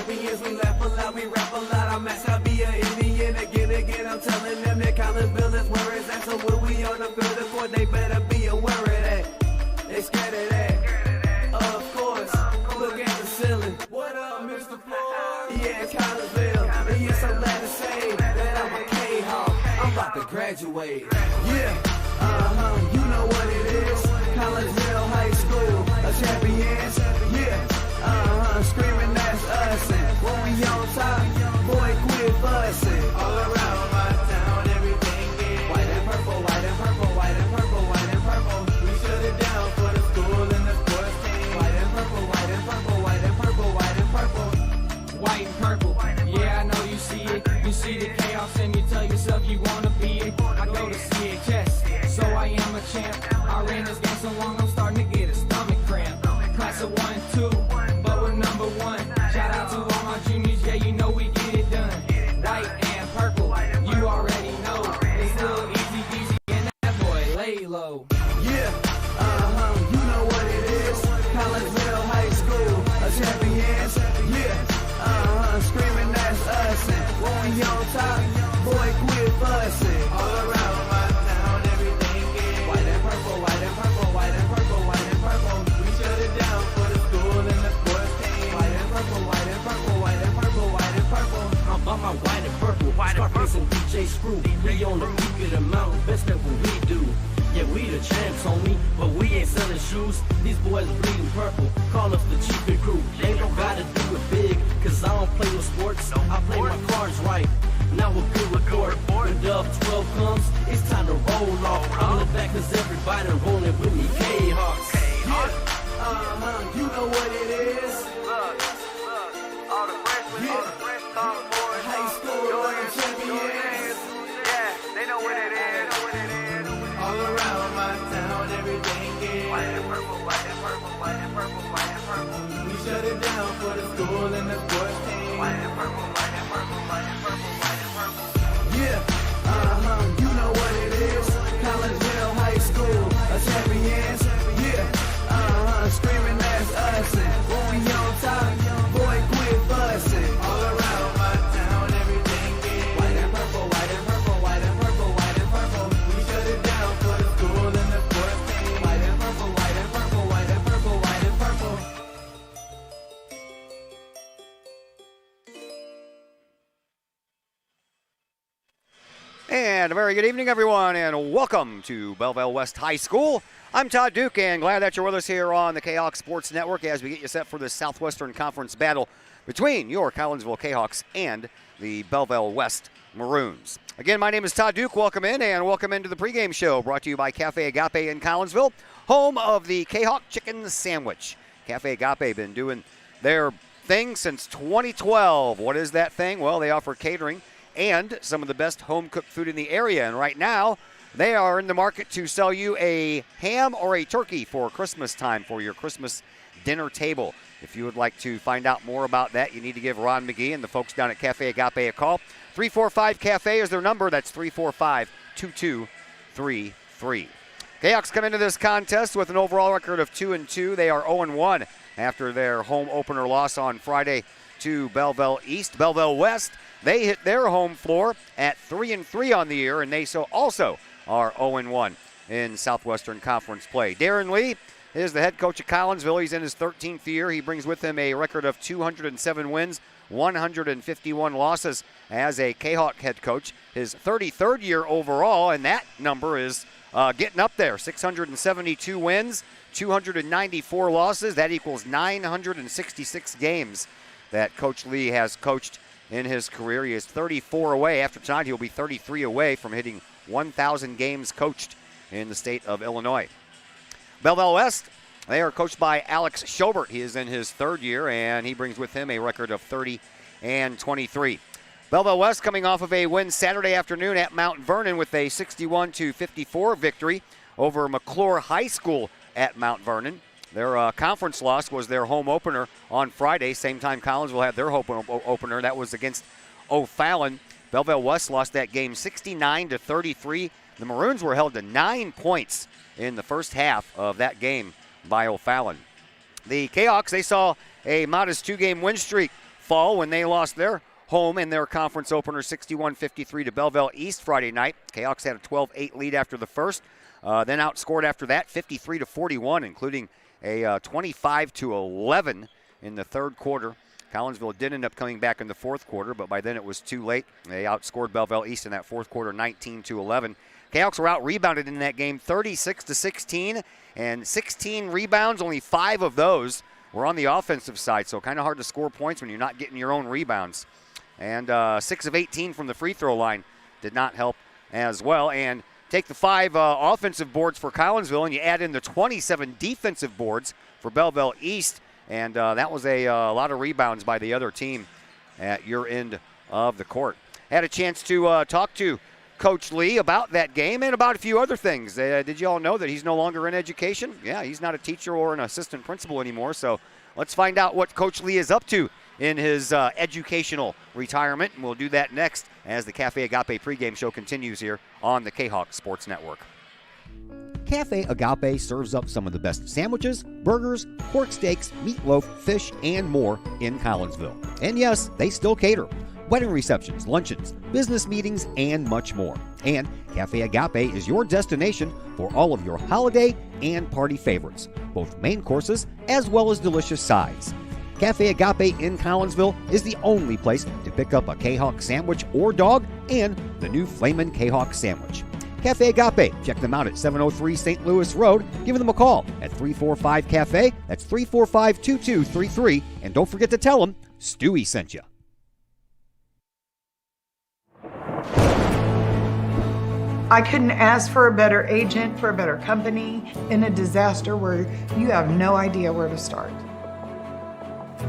champions. We laugh a lot, we rap a lot. I'm asked to be an Indian again. I'm telling them that Collinsville is where it's at. So when we on the field of court, they better be aware of that. They scared of that. Of course, look at the ceiling. What up, Mr. Floyd? Yeah, it's Collinsville. And yes, I'm glad to say that I'm a Kahok. I'm about to graduate. Yeah, you know what it is. Collinsville High School, a champions. Yeah, screaming that's us. And when we on top, boy, quit fussing. All around my town, everything is white and purple, white and purple, white and purple, white and purple. We shut it down for the school and the sports team. White and purple, white and purple, white and purple, white and purple. White and purple, yeah, I know you see it. You see the chaos and you tell yourself you wanna be it. I go to CHS, so I am a champ. I ran this game so long, I'm starting to get a stomach cramp. Class of 1 and 2, but we're number 1. Shout out to all my juniors, yeah, you know we get it done. White and purple, you already know. It's little easy peasy and that boy lay low. Yeah, you know what it is. Collinsville High School, a champions. Yeah, screaming that's us. And when we on top, boy, quit fussing. All around my town, everything is white and purple, white and purple, white and purple, white and purple. We shut it down for the school and the sports team. White and purple, white and purple, white and purple, white and purple. I'm by my white and purple, Scarface and DJ Screw. We on the peak of the mountain, best at what we do. Yeah, we the champs, homie, but we ain't selling shoes. These boys bleeding purple, call us the cheapest crew. They don't gotta do it big, cause I don't play with sports. I play my cards right. Now we're good report. When Dub 12 comes, it's time to roll off. I'm in the back cause everybody rolling with me, K-Hawks. Yeah, you know what it is. All the freshmen, all the fresh boys, High school champions. yeah, they know what it is. All around my town, everything is White and purple, white and purple, white and purple, white and purple. we shut it down for the school and the sports team. White and purple, white and purple, white and purple, white and purple. Yeah, you know what it is. Collinsville High School, a champions. Yeah, screaming that's us. And when we on top, boy, quit fussing. All around my town, everything is white and purple, white and purple, white and purple, white and purple. We shut it down for the school and the sports team. White and purple, white and purple, white and purple, white and purple. And a very good evening, everyone, and welcome to Belleville West High School. I'm Todd Duke, and glad that you're with us here on the Kahok Sports Network as we get you set for the Southwestern Conference battle between your Collinsville Kahawks and the Belleville West Maroons. Again, my name is Todd Duke. Welcome in, and welcome into the pregame show brought to you by Cafe Agape in Collinsville, home of the Kahok Chicken Sandwich. Cafe Agape been doing their thing since 2012. What is that thing? Well, they offer catering and some of the best home-cooked food in the area. And right now, they are in the market to sell you a ham or a turkey for Christmas time for your Christmas dinner table. If you would like to find out more about that, you need to give Ron McGee and the folks down at Cafe Agape a call. 345-CAFE is their number. That's 345-2233. Kahawks come into this contest with an overall record of 2-2. They are 0-1 after their home opener loss on Friday to Belleville East. Belleville West, they hit their home floor at 3-3 on the year, and they also are 0-1 in Southwestern Conference play. Darren Lee is the head coach of Collinsville. He's in his 13th year. He brings with him a record of 207 wins, 151 losses as a Kahok head coach. His 33rd year overall, and that number is getting up there. 672 wins, 294 losses. That equals 966 games that Coach Lee has coached in his career. He is 34 away. After tonight, he'll be 33 away from hitting 1,000 games coached in the state of Illinois. Belleville West, they are coached by Alex Schobert. He is in his third year, and he brings with him a record of 30-23. Belleville West coming off of a win Saturday afternoon at Mount Vernon with a 61-54 victory over McClure High School at Mount Vernon. Their conference loss was their home opener on Friday. Same time Collinsville had their home opener. That was against O'Fallon. Belleville West lost that game 69-33. The Maroons were held to 9 points in the first half of that game by O'Fallon. The Kahawks, they saw a modest 2-game win streak fall when they lost their home in their conference opener 61-53 to Belleville East Friday night. Kahawks had a 12-8 lead after the first, then outscored after that 53-41, including a 25-11 in the third quarter. Collinsville did end up coming back in the fourth quarter, but by then it was too late. They outscored Belleville East in that fourth quarter 19-11. Kahawks were out-rebounded in that game 36-16, and 16 rebounds, only 5 of those were on the offensive side, so kind of hard to score points when you're not getting your own rebounds. And 6 of 18 from the free throw line did not help as well. And take the 5 offensive boards for Collinsville, and you add in the 27 defensive boards for Belleville East, and that was a lot of rebounds by the other team at your end of the court. Had a chance to talk to Coach Lee about that game and about a few other things. Did you all know that he's no longer in education? Yeah, he's not a teacher or an assistant principal anymore, so let's find out what Coach Lee is up to in his educational retirement, and we'll do that next as the Cafe Agape pregame show continues here on the Kahok Sports Network. Cafe Agape serves up some of the best sandwiches, burgers, pork steaks, meatloaf, fish, and more in Collinsville. And yes, they still cater. Wedding receptions, luncheons, business meetings, and much more. And Cafe Agape is your destination for all of your holiday and party favorites, both main courses as well as delicious sides. Cafe Agape in Collinsville is the only place to pick up a Kahawk sandwich or dog and the new Flamin' Kahawk sandwich. Cafe Agape, check them out at 703 St. Louis Road. Give them a call at 345-CAFE. That's 345-2233. And don't forget to tell them Stewie sent you. I couldn't ask for a better agent, for a better company in a disaster where you have no idea where to start.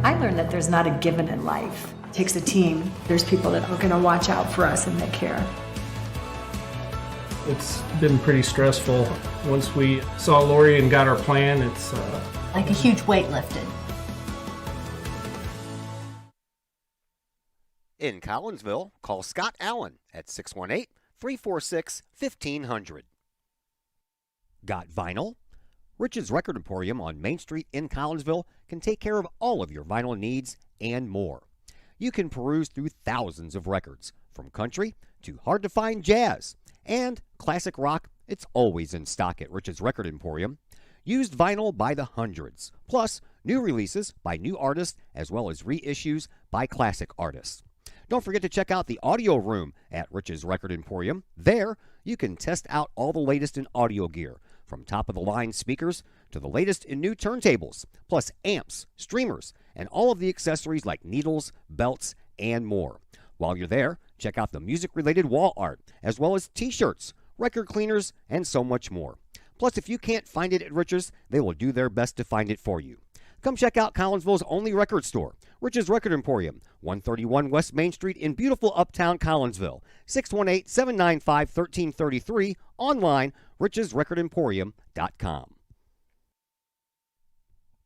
I learned that there's not a given in life. It takes a team. There's people that are going to watch out for us and that care. It's been pretty stressful. Once we saw Lori and got our plan, it's like a huge weight lifted. In Collinsville, call Scott Allen at 618-346-1500. Got vinyl? Rich's Record Emporium on Main Street in Collinsville can take care of all of your vinyl needs and more. You can peruse through thousands of records, from country to hard-to-find jazz. And classic rock, it's always in stock at Rich's Record Emporium. Used vinyl by the hundreds, plus new releases by new artists as well as reissues by classic artists. Don't forget to check out the audio room at Rich's Record Emporium. There, you can test out all the latest in audio gear, from top-of-the-line speakers to the latest in new turntables, plus amps, streamers, and all of the accessories like needles, belts, and more. While you're there, check out the music-related wall art, as well as t-shirts, record cleaners, and so much more. Plus, if you can't find it at Rich's, they will do their best to find it for you. Come check out Collinsville's only record store, Rich's Record Emporium, 131 West Main Street in beautiful uptown Collinsville, 618-795-1333, online, richesrecordemporium.com.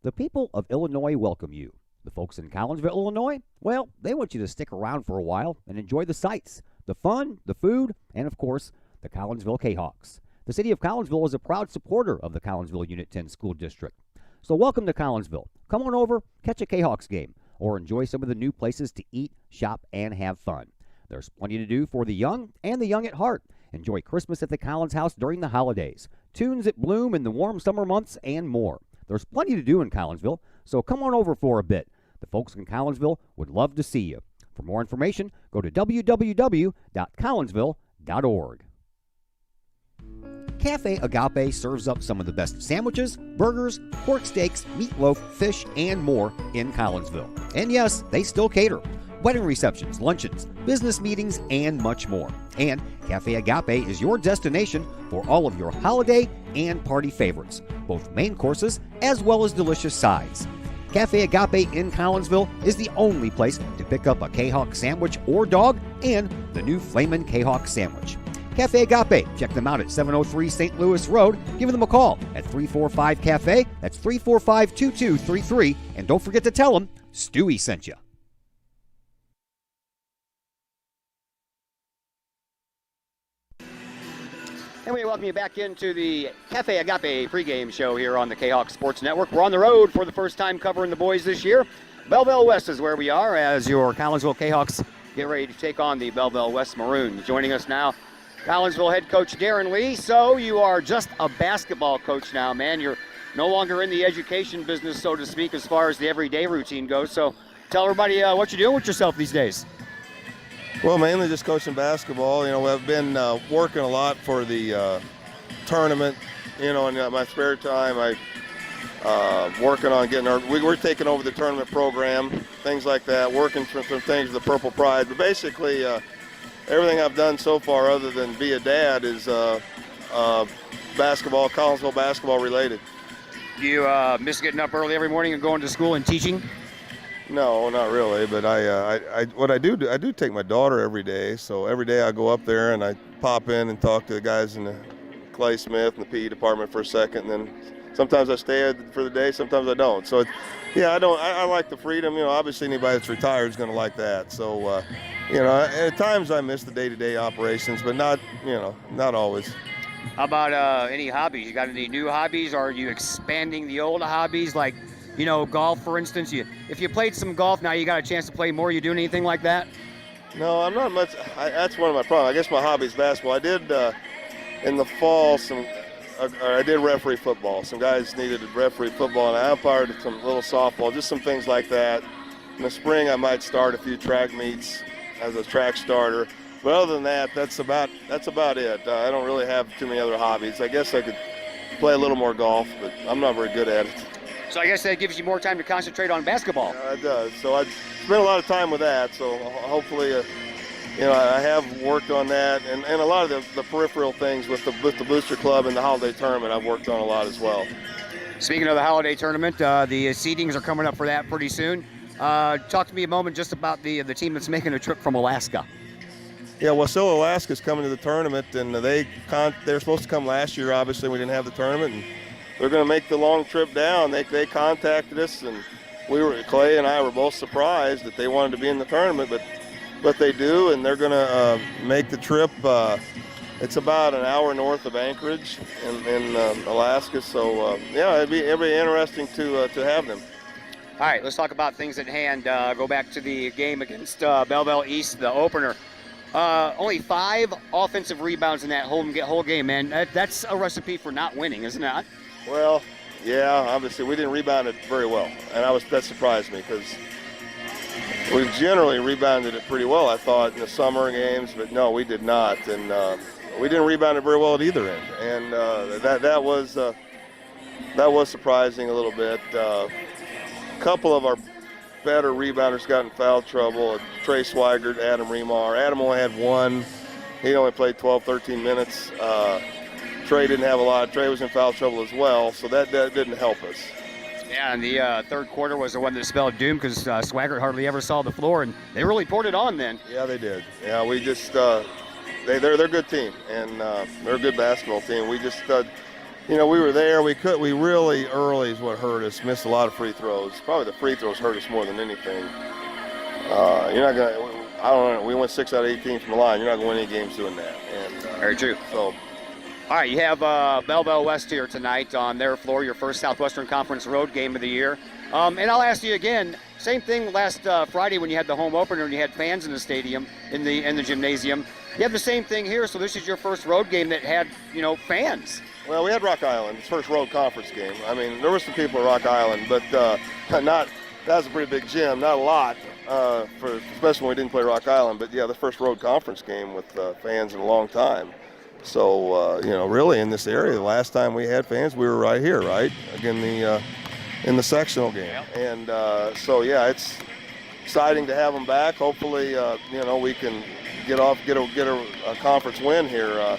The people of Illinois welcome you. The folks in Collinsville, Illinois, well, they want you to stick around for a while and enjoy the sights, the fun, the food, and of course, the Collinsville Kahawks. The city of Collinsville is a proud supporter of the Collinsville Unit 10 School District. So welcome to Collinsville. Come on over, catch a Kahawks game, or enjoy some of the new places to eat, shop, and have fun. There's plenty to do for the young and the young at heart. Enjoy Christmas at the Collins House during the holidays, tunes at Bloom in the warm summer months, and more. There's plenty to do in Collinsville, so come on over for a bit. The folks in Collinsville would love to see you. For more information, go to www.collinsville.org. Cafe Agape serves up some of the best sandwiches, burgers, pork steaks, meatloaf, fish, and more in Collinsville. And yes, they still cater. Wedding receptions, luncheons, business meetings, and much more. And Cafe Agape is your destination for all of your holiday and party favorites, both main courses as well as delicious sides. Cafe Agape in Collinsville is the only place to pick up a Kahawk sandwich or dog and the new Flamin' Kahawk sandwich. Cafe Agape, check them out at 703 St. Louis Road. Give them a call at 345-CAFE. That's 345-2233. And don't forget to tell them Stewie sent you. And we welcome you back into the Cafe Agape pregame show here on the Kahawk Sports Network. We're on the road for the first time covering the boys this year. Belleville West is where we are as your Collinsville Kahawks get ready to take on the Belleville West Maroons. Joining us now, Collinsville head coach Darren Lee. So you are just a basketball coach now, man. You're no longer in the education business, so to speak, as far as the everyday routine goes. So tell everybody what you're doing with yourself these days. Well, mainly just coaching basketball. You know, I've been working a lot for the tournament. You know, in my spare time, working on getting we're taking over the tournament program, things like that, working for some things with the Purple Pride. But basically, everything I've done so far other than be a dad is basketball, Collinsville basketball related. Do you miss getting up early every morning and going to school and teaching? No, not really, but I do take my daughter every day. So every day I go up there and I pop in and talk to the guys in the Clay Smith and the PE department for a second, and then sometimes I stay for the day, sometimes I don't. So yeah, I like the freedom. You know, obviously anybody that's retired is going to like that. So you know, at times I miss the day-to-day operations, but not always. How about any hobbies? You got any new hobbies? Or are you expanding the old hobbies, like, you know, golf, for instance? If you played some golf, now you got a chance to play more. You doing anything like that? No, I'm not much. That's one of my problems. I guess my hobby is basketball. I did in the fall I did referee football. Some guys needed to referee football, and I umpired some little softball, just some things like that. In the spring, I might start a few track meets as a track starter. But other than that, that's about it. I don't really have too many other hobbies. I guess I could play a little more golf, but I'm not very good at it. So I guess that gives you more time to concentrate on basketball. It does. So I spent a lot of time with that. So hopefully, you know, I have worked on that, and a lot of the peripheral things with the Booster Club and the holiday tournament I've worked on a lot as well. Speaking of the holiday tournament, the seedings are coming up for that pretty soon. Talk to me a moment just about the team that's making a trip from Alaska. Yeah, well, so Alaska's coming to the tournament, and they're supposed to come last year. Obviously, we didn't have the tournament, and they're going to make the long trip down. They contacted us, and Clay and I were both surprised that they wanted to be in the tournament, but they do, and they're going to make the trip. It's about an hour north of Anchorage in Alaska, so yeah, it'd be interesting to have them. All right, let's talk about things at hand. Go back to the game against Belleville East, the opener. Only 5 offensive rebounds in that whole game, man. That's a recipe for not winning, isn't it? Well, yeah, obviously we didn't rebound it very well, and that surprised me because we've generally rebounded it pretty well, I thought, in the summer games, but no, we did not, and we didn't rebound it very well at either end, and that was surprising a little bit. A couple of our better rebounders got in foul trouble. Trey Swigert, Adam Remar. Adam only had 1. He only played 12, 13 minutes. Trey didn't have a lot. Trey was in foul trouble as well, so that didn't help us. Yeah, and the third quarter was the one that spelled doom because Swigert hardly ever saw the floor, and they really poured it on then. Yeah, they did. Yeah, we just they're a good team, and they're a good basketball team. We just you know, we were there. We really early is what hurt us. Missed a lot of free throws. Probably the free throws hurt us more than anything. You're not gonna. I don't know. We went 6 out of 18 from the line. You're not gonna win any games doing that. And very true. So. All right, you have Belleville West here tonight on their floor, your first Southwestern Conference road game of the year. And I'll ask you again, same thing last Friday when you had the home opener and you had fans in the stadium, in the gymnasium. You have the same thing here, so this is your first road game that had, you know, fans. Well, we had Rock Island, it's first road conference game. I mean, there were some people at Rock Island, but that was a pretty big gym, not a lot, especially when we didn't play Rock Island. But yeah, the first road conference game with fans in a long time. So, you know, really in this area, the last time we had fans, we were right here, right? Again, in the sectional game. Yep. And so, yeah, it's exciting to have them back. Hopefully, you know, we can get a conference win here.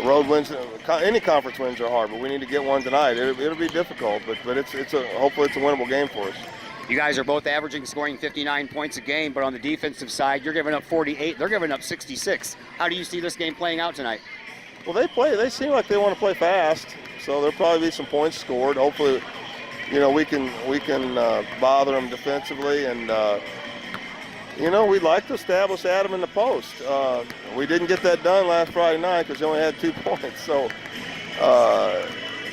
Road wins, any conference wins are hard, but we need to get one tonight. It'll be difficult, but hopefully it's a winnable game for us. You guys are both scoring 59 points a game, but on the defensive side, you're giving up 48. They're giving up 66. How do you see this game playing out tonight? Well, they seem like they want to play fast, so there'll probably be some points scored. Hopefully, you know, we can bother them defensively, and you know, we'd like to establish Adam in the post. We didn't get that done last Friday night because he only had 2 points. So,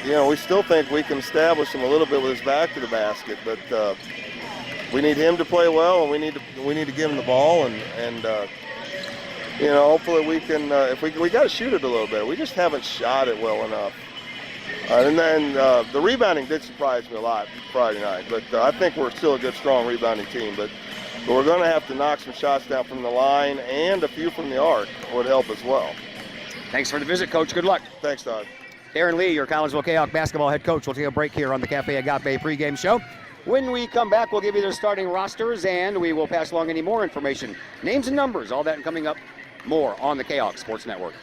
you know, we still think we can establish him a little bit with his back to the basket. But, we need him to play well, and we need to give him the ball, and hopefully we can. If we got to shoot it a little bit, we just haven't shot it well enough. And then the rebounding did surprise me a lot Friday night, but I think we're still a good, strong rebounding team. But we're going to have to knock some shots down from the line, and a few from the arc would help as well. Thanks for the visit, Coach. Good luck. Thanks, Todd. Darren Lee, your Collinsville Kahok basketball head coach. We'll take a break here on the Cafe Agape pregame show. When we come back, we'll give you their starting rosters, and we will pass along any more information, names and numbers, all that coming up more on the Kahok Sports Network.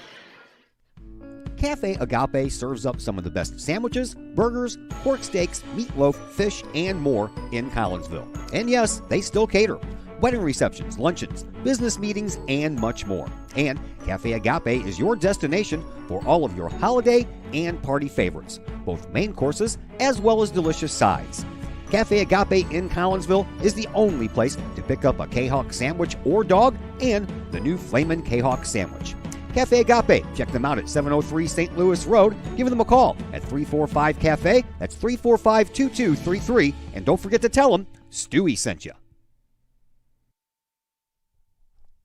Cafe Agape serves up some of the best sandwiches, burgers, pork steaks, meatloaf, fish, and more in Collinsville. And yes, they still cater. Wedding receptions, luncheons, business meetings, and much more. And Cafe Agape is your destination for all of your holiday and party favorites, both main courses as well as delicious sides. Cafe Agape in Collinsville is the only place to pick up a Kahok sandwich or dog and the new Flamin' Kahok sandwich. Cafe Agape, check them out at 703 St. Louis Road. Give them a call at 345-CAFE. That's 345-2233. And don't forget to tell them Stewie sent you.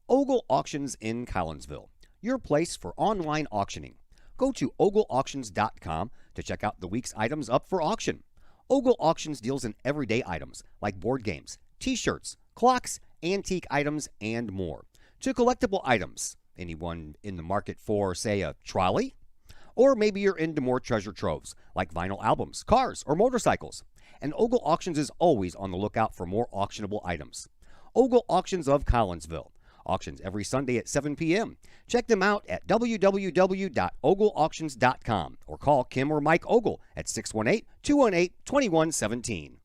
Ogle Auctions in Collinsville, your place for online auctioning. Go to ogleauctions.com to check out the week's items up for auction. Ogle Auctions deals in everyday items like board games, t-shirts, clocks, antique items, and more. To collectible items, anyone in the market for, say, a trolley? Or maybe you're into more treasure troves like vinyl albums, cars, or motorcycles. And Ogle Auctions is always on the lookout for more auctionable items. Ogle Auctions of Collinsville. Auctions every Sunday at 7 p.m. Check them out at www.ogleauctions.com or call Kim or Mike Ogle at 618-218-2117.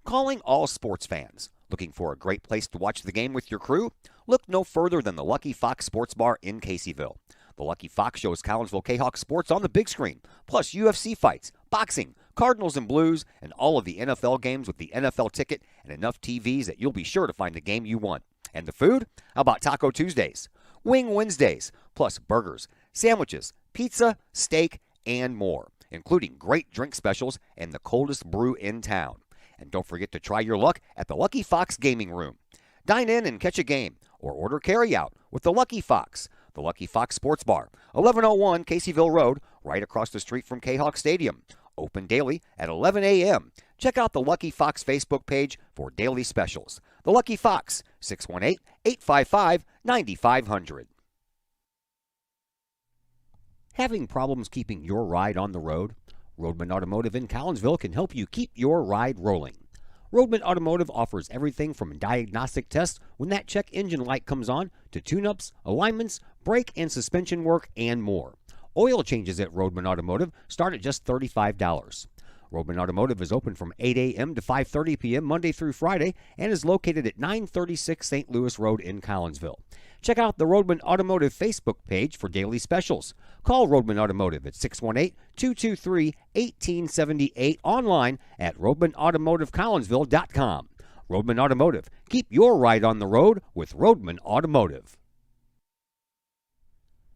Calling all sports fans. Looking for a great place to watch the game with your crew? Look no further than the Lucky Fox Sports Bar in Caseyville. The Lucky Fox shows Collinsville Kahawk sports on the big screen, plus UFC fights, boxing, Cardinals and Blues, and all of the NFL games with the NFL ticket and enough TVs that you'll be sure to find the game you want. And the food? How about Taco Tuesdays, Wing Wednesdays, plus burgers, sandwiches, pizza, steak, and more, including great drink specials and the coldest brew in town. And don't forget to try your luck at the Lucky Fox Gaming Room. Dine in and catch a game, or order carry-out with the Lucky Fox. The Lucky Fox Sports Bar, 1101 Caseyville Road, right across the street from Kahawk Stadium. Open daily at 11 a.m. Check out the Lucky Fox Facebook page for daily specials. The Lucky Fox, 618-855-9500. Having problems keeping your ride on the road? Roadman Automotive in Collinsville can help you keep your ride rolling. Roadman Automotive offers everything from diagnostic tests when that check engine light comes on to tune-ups, alignments, brake and suspension work, and more. Oil changes at Roadman Automotive start at just $35. Roadman Automotive is open from 8 a.m. to 5:30 p.m. Monday through Friday and is located at 936 St. Louis Road in Collinsville. Check out the Roadman Automotive Facebook page for daily specials. Call Roadman Automotive at 618-223-1878 online at roadmanautomotivecollinsville.com. Roadman Automotive. Keep your ride on the road with Roadman Automotive.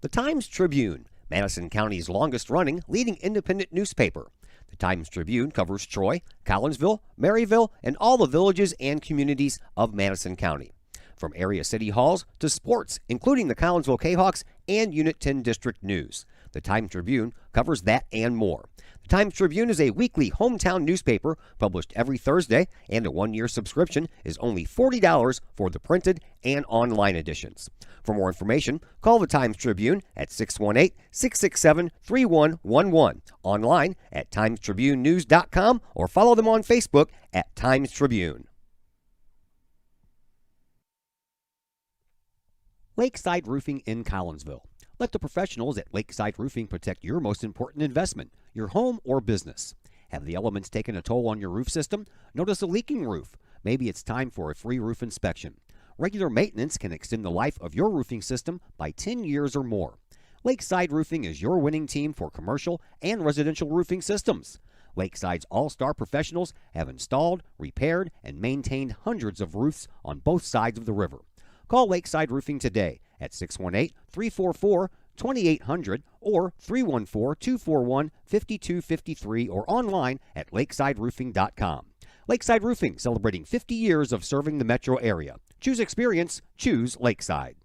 The Times-Tribune, Madison County's longest-running leading independent newspaper. The Times-Tribune covers Troy, Collinsville, Maryville, and all the villages and communities of Madison County. From area city halls to sports, including the Collinsville Kahawks and Unit 10 District News. The Times-Tribune covers that and more. The Times-Tribune is a weekly hometown newspaper published every Thursday, and a one-year subscription is only $40 for the printed and online editions. For more information, call the Times-Tribune at 618-667-3111, online at timestribunenews.com, or follow them on Facebook at Times-Tribune. Lakeside Roofing in Collinsville. Let the professionals at Lakeside Roofing protect your most important investment, your home or business. Have the elements taken a toll on your roof system? Notice a leaking roof? Maybe it's time for a free roof inspection. Regular maintenance can extend the life of your roofing system by 10 years or more. Lakeside Roofing is your winning team for commercial and residential roofing systems. Lakeside's all-star professionals have installed, repaired, and maintained hundreds of roofs on both sides of the river. Call Lakeside Roofing today at 2800 or 314-241-5253 or online at lakesideroofing.com. Lakeside Roofing, celebrating 50 years of serving the metro area. Choose experience, choose Lakeside.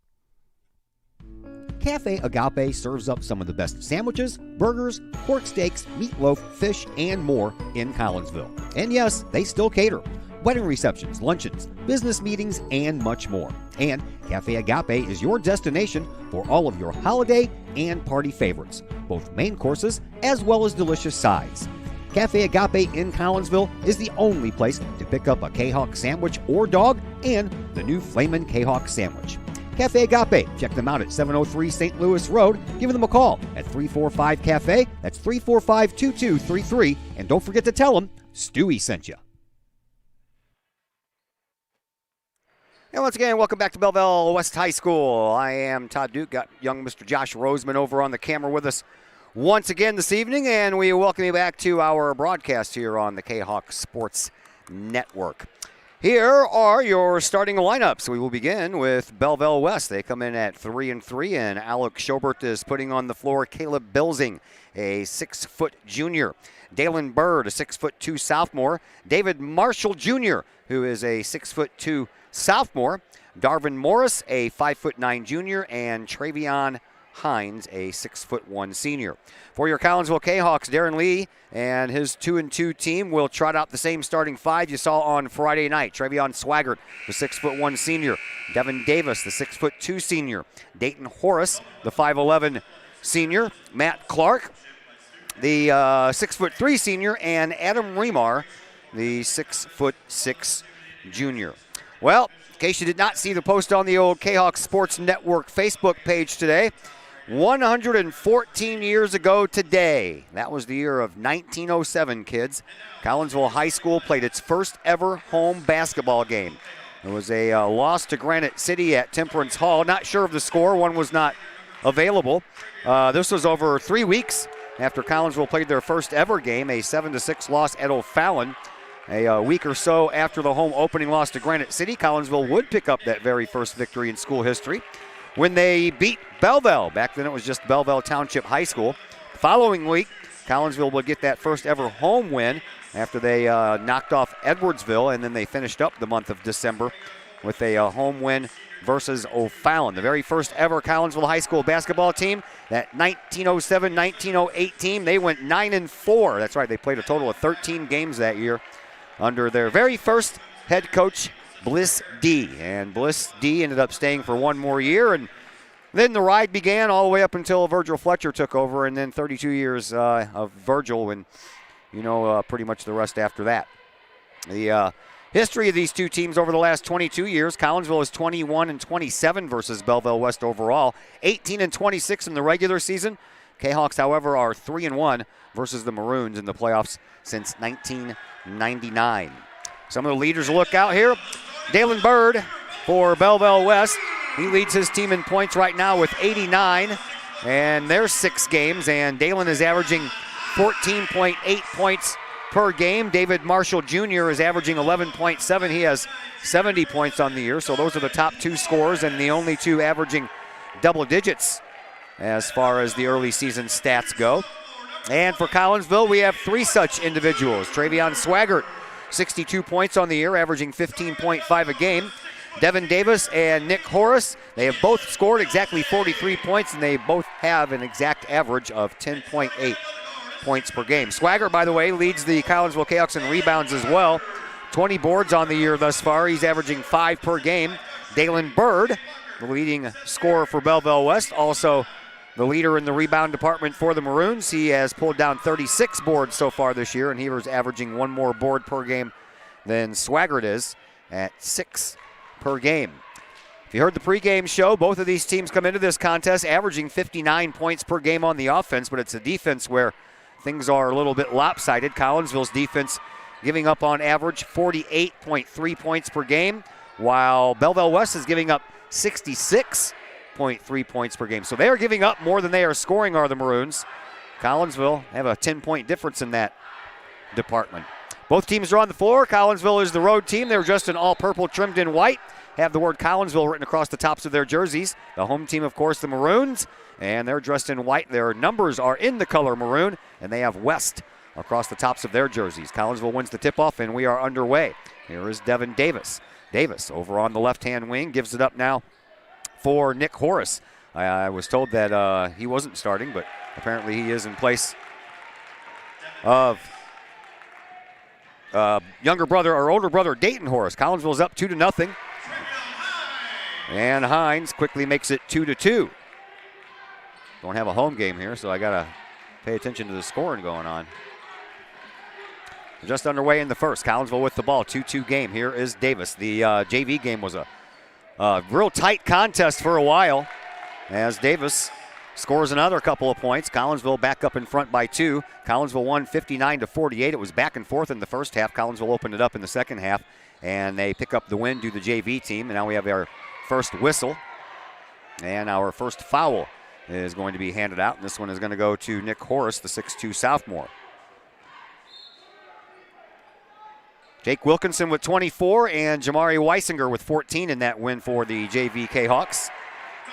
Cafe Agape serves up some of the best sandwiches, burgers, pork steaks, meatloaf, fish, and more in Collinsville. And yes, they still cater. Wedding receptions, luncheons, business meetings, and much more. And Cafe Agape is your destination for all of your holiday and party favorites, both main courses as well as delicious sides. Cafe Agape in Collinsville is the only place to pick up a Kahok sandwich or dog and the new Flamin' Kahok sandwich. Cafe Agape, check them out at 703 St. Louis Road. Give them a call at 345-CAFE. That's 345-2233. And don't forget to tell them Stewie sent you. And once again, welcome back to Belleville West High School. I am Todd Duke, got young Mr. Josh Roseman over on the camera with us once again this evening, and we welcome you back to our broadcast here on the Kahok Sports Network. Here are your starting lineups. We will begin with Belleville West. They come in at 3-3, and Alec Schobert is putting on the floor Caleb Bilsing, a 6-foot junior. Dalen Bird, a 6'2" sophomore. David Marshall Jr., who is a 6'2" sophomore. Darvin Morris, a 5'9" junior, and Travion Hines, a 6'1" senior. For your Collinsville Kahawks, Darren Lee and his 2-2 team will trot out the same starting five you saw on Friday night. Travion Swaggart, the 6'1" senior. Devin Davis, the 6'2" senior. Dayton Horace, the 5'11" senior. Matt Clark, the 6'3" senior, and Adam Remar, the 6'6" junior. Well, in case you did not see the post on the old Kahawk Sports Network Facebook page today, 114 years ago today, that was the year of 1907, kids, Collinsville High School played its first ever home basketball game. It was a loss to Granite City at Temperance Hall. Not sure of the score. One was not available. This was over 3 weeks after Collinsville played their first ever game, a 7-6 loss at O'Fallon. A week or so after the home opening loss to Granite City, Collinsville would pick up that very first victory in school history when they beat Belleville. Back then it was just Belleville Township High School. The following week, Collinsville would get that first ever home win after they knocked off Edwardsville, and then they finished up the month of December with a home win versus O'Fallon. The very first ever Collinsville High School basketball team, that 1907-1908 team, they went 9-4. That's right, they played a total of 13 games that year under their very first head coach, Bliss D. And Bliss D ended up staying for one more year, and then the ride began all the way up until Virgil Fletcher took over, and then 32 years of Virgil, and pretty much the rest after that. The history of these two teams over the last 22 years, Collinsville is 21-27 versus Belleville West overall, 18-26 in the regular season. Kahawks, however, are 3-1 versus the Maroons in the playoffs since 1999. Some of the leaders to look out here. Dalen Bird for Belleville West. He leads his team in points right now with 89, and there's 6 games, and Dalen is averaging 14.8 points per game. David Marshall Jr. is averaging 11.7. He has 70 points on the year, so those are the top 2 scorers and the only 2 averaging double digits as far as the early season stats go. And for Collinsville, we have 3 such individuals. Travion Swaggart, 62 points on the year, averaging 15.5 a game. Devin Davis and Nick Horace, they have both scored exactly 43 points, and they both have an exact average of 10.8 points per game. Swaggart, by the way, leads the Collinsville Kahawks in rebounds as well. 20 boards on the year thus far. He's averaging 5 per game. Dalen Bird, the leading scorer for Belleville West, also the leader in the rebound department for the Maroons. He has pulled down 36 boards so far this year, and he was averaging 1 more board per game than Swaggart is at 6 per game. If you heard the pregame show, both of these teams come into this contest averaging 59 points per game on the offense, but it's the defense where things are a little bit lopsided. Collinsville's defense giving up on average 48.3 points per game, while Belleville West is giving up 66.3 points per game. So they are giving up more than they are scoring, are the Maroons. Collinsville have a 10-point difference in that department. Both teams are on the floor. Collinsville is the road team. They're just in all purple trimmed in white. have the word Collinsville written across the tops of their jerseys. The home team, of course, the Maroons, and they're dressed in white. Their numbers are in the color maroon, and they have West across the tops of their jerseys. Collinsville wins the tip-off, and we are underway. Here is Devin Davis. Davis over on the left-hand wing gives it up now for Nick Horace. I was told that he wasn't starting, but apparently he is in place of younger brother or older brother Dayton Horace. Collinsville's up 2-0. And Hines quickly makes it 2-2. Don't have a home game here, so I got to pay attention to the scoring going on. Just underway in the first. Collinsville with the ball, 2-2 game. Here is Davis. The JV game was a real tight contest for a while as Davis scores another couple of points. Collinsville back up in front by 2. Collinsville won 59-48. It was back and forth in the first half. Collinsville opened it up in the second half, and they pick up the win due to the JV team. And now we have our first whistle, and our first foul is going to be handed out. And this one is going to go to Nick Horace, the 6'2 sophomore. Jake Wilkinson with 24 and Jamari Weisinger with 14 in that win for the JV Kahawks.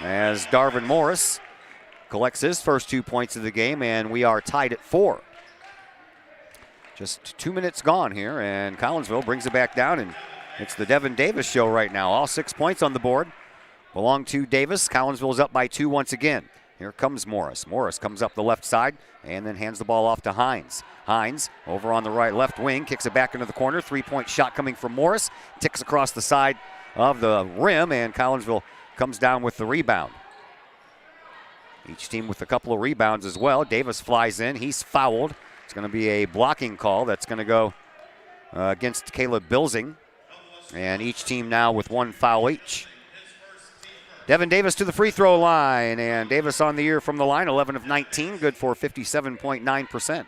As Darvin Morris collects his first 2 points of the game, and we are tied at 4. Just 2 minutes gone here, and Collinsville brings it back down, and it's the Devin Davis show right now. All 6 points on the board belong to Davis. Collinsville is up by 2 once again. Here comes Morris. Morris comes up the left side and then hands the ball off to Hines. Hines over on the left wing, kicks it back into the corner. 3-point shot coming from Morris. Ticks across the side of the rim, and Collinsville comes down with the rebound. Each team with a couple of rebounds as well. Davis flies in. He's fouled. It's going to be a blocking call that's going to go against Caleb Bilsing. And each team now with 1 foul each. Devin Davis to the free throw line, and Davis on the year from the line, 11 of 19, good for 57.9%.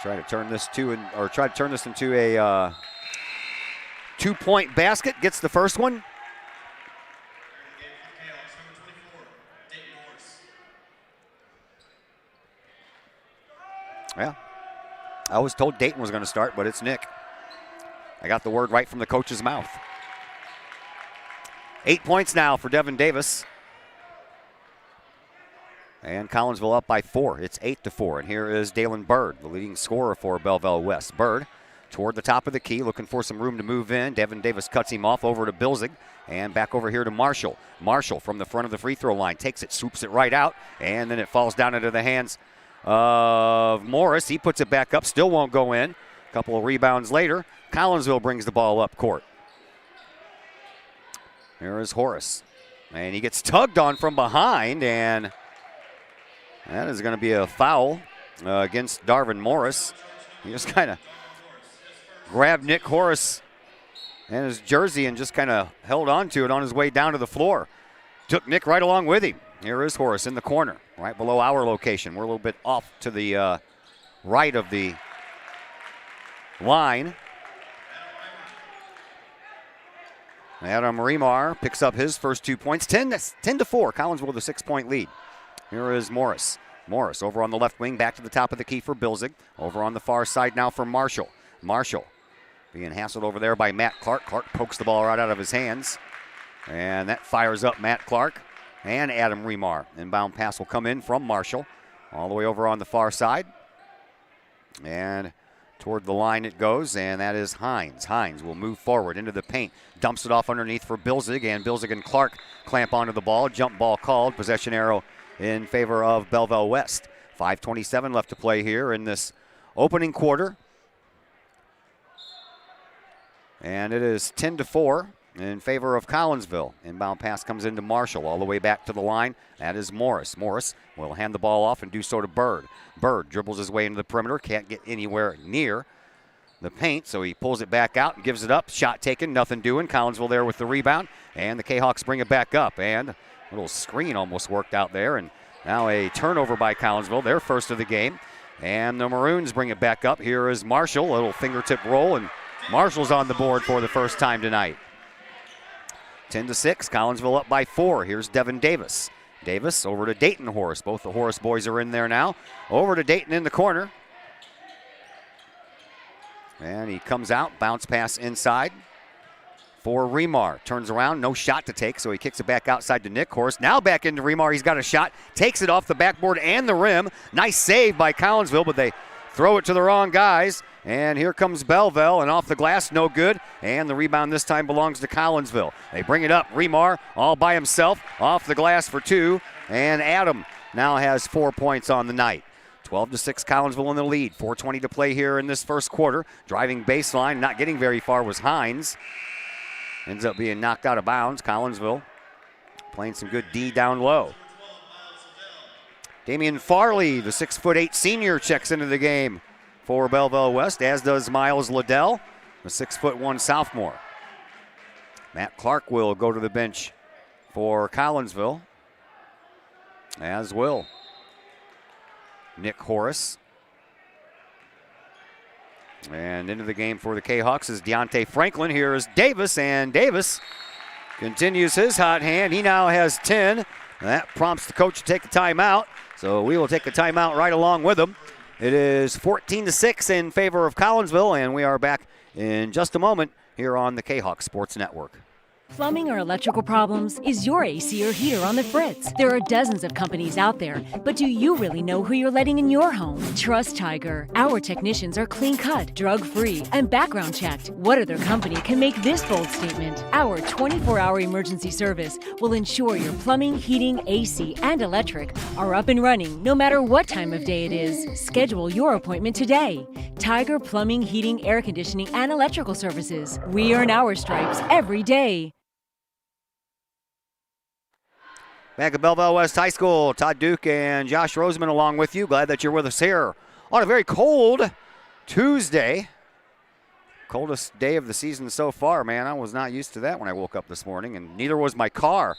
Try to turn this into a 2-point basket. Gets the first one. Yeah. I was told Dayton was going to start, but it's Nick. I got the word right from the coach's mouth. 8 points now for Devin Davis. And Collinsville up by 4. It's 8-4. And here is Dalen Bird, the leading scorer for Belleville West. Bird toward the top of the key, looking for some room to move in. Devin Davis cuts him off over to Bilzig. And back over here to Marshall. Marshall from the front of the free throw line takes it, swoops it right out. And then it falls down into the hands of Morris. He puts it back up, still won't go in. A couple of rebounds later, Collinsville brings the ball up court. Here is Horace. And he gets tugged on from behind, and that is going to be a foul against Darvin Morris. He just kind of grabbed Nick Horace and his jersey and just kind of held on to it on his way down to the floor. Took Nick right along with him. Here is Horace in the corner, right below our location. We're a little bit off to the right of the line. Adam Remar picks up his first 2 points. 10-4. Collinsville with a 6-point lead. Here is Morris. Morris over on the left wing, back to the top of the key for Bilzig. Over on the far side now for Marshall. Marshall being hassled over there by Matt Clark. Clark pokes the ball right out of his hands. And that fires up Matt Clark and Adam Remar. Inbound pass will come in from Marshall all the way over on the far side. And toward the line it goes, and that is Hines. Hines will move forward into the paint. Dumps it off underneath for Bilzig, and Bilzig and Clark clamp onto the ball. Jump ball called. Possession arrow in favor of Belleville West. 5:27 left to play here in this opening quarter. And it is 10-4 in favor of Collinsville. Inbound pass comes into Marshall all the way back to the line. That is Morris. Morris will hand the ball off and do so to Bird. Bird dribbles his way into the perimeter, can't get anywhere near the paint, so he pulls it back out and gives it up. Shot taken, nothing doing. Collinsville there with the rebound, and the Kahawks bring it back up. And a little screen almost worked out there, and now a turnover by Collinsville, their first of the game. And the Maroons bring it back up. Here is Marshall, a little fingertip roll, and Marshall's on the board for the first time tonight. 10-6, Collinsville up by 4. Here's Devin Davis. Davis over to Dayton Horace. Both the Horace boys are in there now. Over to Dayton in the corner. And he comes out, bounce pass inside for Remar. Turns around, no shot to take, so he kicks it back outside to Nick Horace. Now back into Remar, he's got a shot. Takes it off the backboard and the rim. Nice save by Collinsville, but they throw it to the wrong guys. And here comes Belleville, and off the glass, no good. And the rebound this time belongs to Collinsville. They bring it up. Remar all by himself, off the glass for 2. And Adam now has 4 points on the night. 12-6, Collinsville in the lead. 4:20 to play here in this first quarter. Driving baseline, not getting very far was Hines. Ends up being knocked out of bounds. Collinsville playing some good D down low. Damian Farley, the 6'8" senior, checks into the game for Belleville West, as does Miles Liddell, the 6'1" sophomore. Matt Clark will go to the bench for Collinsville, as will Nick Horace. And into the game for the Kahawks is Deontay Franklin. Here is Davis, and Davis continues his hot hand. He now has 10. That prompts the coach to take a timeout, so we will take a timeout right along with him. It is 14-6 in favor of Collinsville, and we are back in just a moment here on the Kahawk Sports Network. Plumbing or electrical problems? Is your AC or heater on the fritz? There are dozens of companies out there, but do you really know who you're letting in your home? Trust Tiger. Our technicians are clean-cut, drug-free, and background-checked. What other company can make this bold statement? Our 24-hour emergency service will ensure your plumbing, heating, AC, and electric are up and running no matter what time of day it is. Schedule your appointment today. Tiger Plumbing, Heating, Air Conditioning, and Electrical Services. We earn our stripes every day. Back at Belleville West High School, Todd Duke and Josh Roseman along with you. Glad that you're with us here on a very cold Tuesday. Coldest day of the season so far, man. I was not used to that when I woke up this morning, and neither was my car.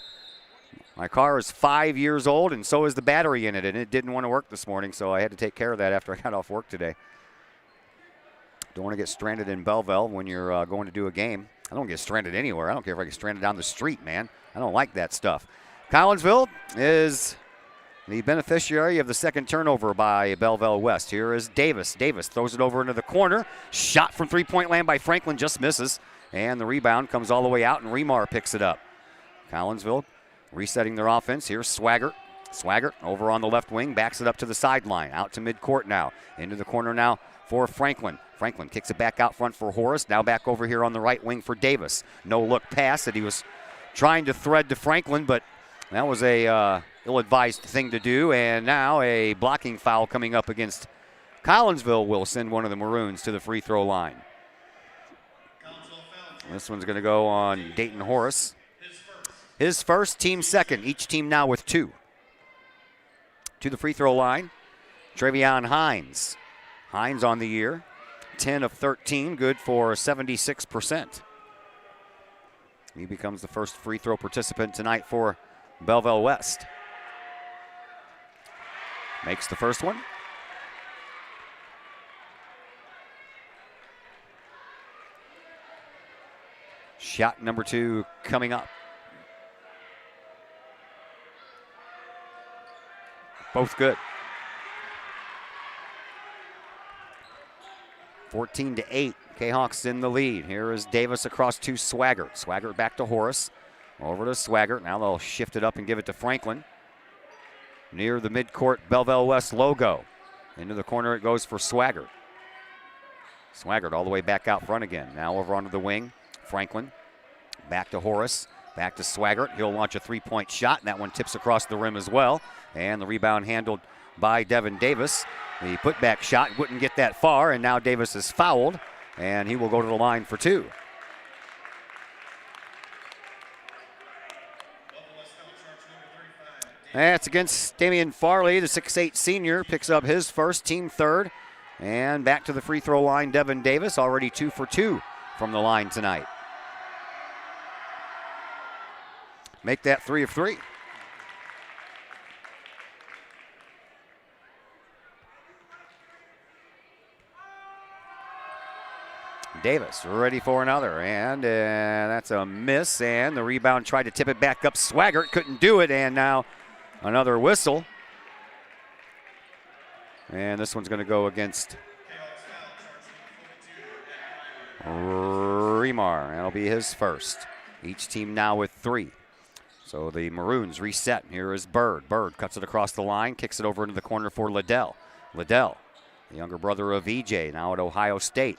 My car is 5 years old, and so is the battery in it, and it didn't want to work this morning, so I had to take care of that after I got off work today. Don't want to get stranded in Belleville when you're going to do a game. I don't get stranded anywhere. I don't care if I get stranded down the street, man. I don't like that stuff. Collinsville is the beneficiary of the second turnover by Belleville West. Here is Davis. Davis throws it over into the corner. Shot from three-point land by Franklin, just misses. And the rebound comes all the way out, and Remar picks it up. Collinsville resetting their offense. Here's Swaggart. Swaggart over on the left wing, backs it up to the sideline. Out to midcourt now. Into the corner now for Franklin. Franklin kicks it back out front for Horace. Now back over here on the right wing for Davis. No-look pass that he was trying to thread to Franklin, but that was a ill-advised thing to do, and now a blocking foul coming up against Collinsville will send one of the Maroons to the free throw line. This one's going to go on Dayton Horace. His first, team second. Each team now with 2. To the free throw line, Travion Hines. Hines on the year, 10 of 13, good for 76%. He becomes the first free throw participant tonight for Belleville West. Makes the first one. Shot number 2 coming up. Both good. 14-8. Kahawks in the lead. Here is Davis across to Swaggart. Swaggart back to Horace. Over to Swaggart. Now they'll shift it up and give it to Franklin. Near the midcourt Belleville West logo. Into the corner it goes for Swaggart. Swaggart all the way back out front again. Now over onto the wing. Franklin. Back to Horace. Back to Swaggart. He'll launch a three-point shot, and that one tips across the rim as well. And the rebound handled by Devin Davis. The putback shot wouldn't get that far, and now Davis is fouled, and he will go to the line for 2. That's against Damian Farley, the 6'8 senior, picks up his first, team third. And back to the free throw line, Devin Davis, already 2 for 2 from the line tonight. Make that 3 of 3. Davis ready for another, and that's a miss, and the rebound tried to tip it back up. Swaggart couldn't do it, and now another whistle. And this one's going to go against Remar. That'll be his first. Each team now with 3. So the Maroons reset. Here is Bird. Bird cuts it across the line, kicks it over into the corner for Liddell. Liddell, the younger brother of EJ, now at Ohio State.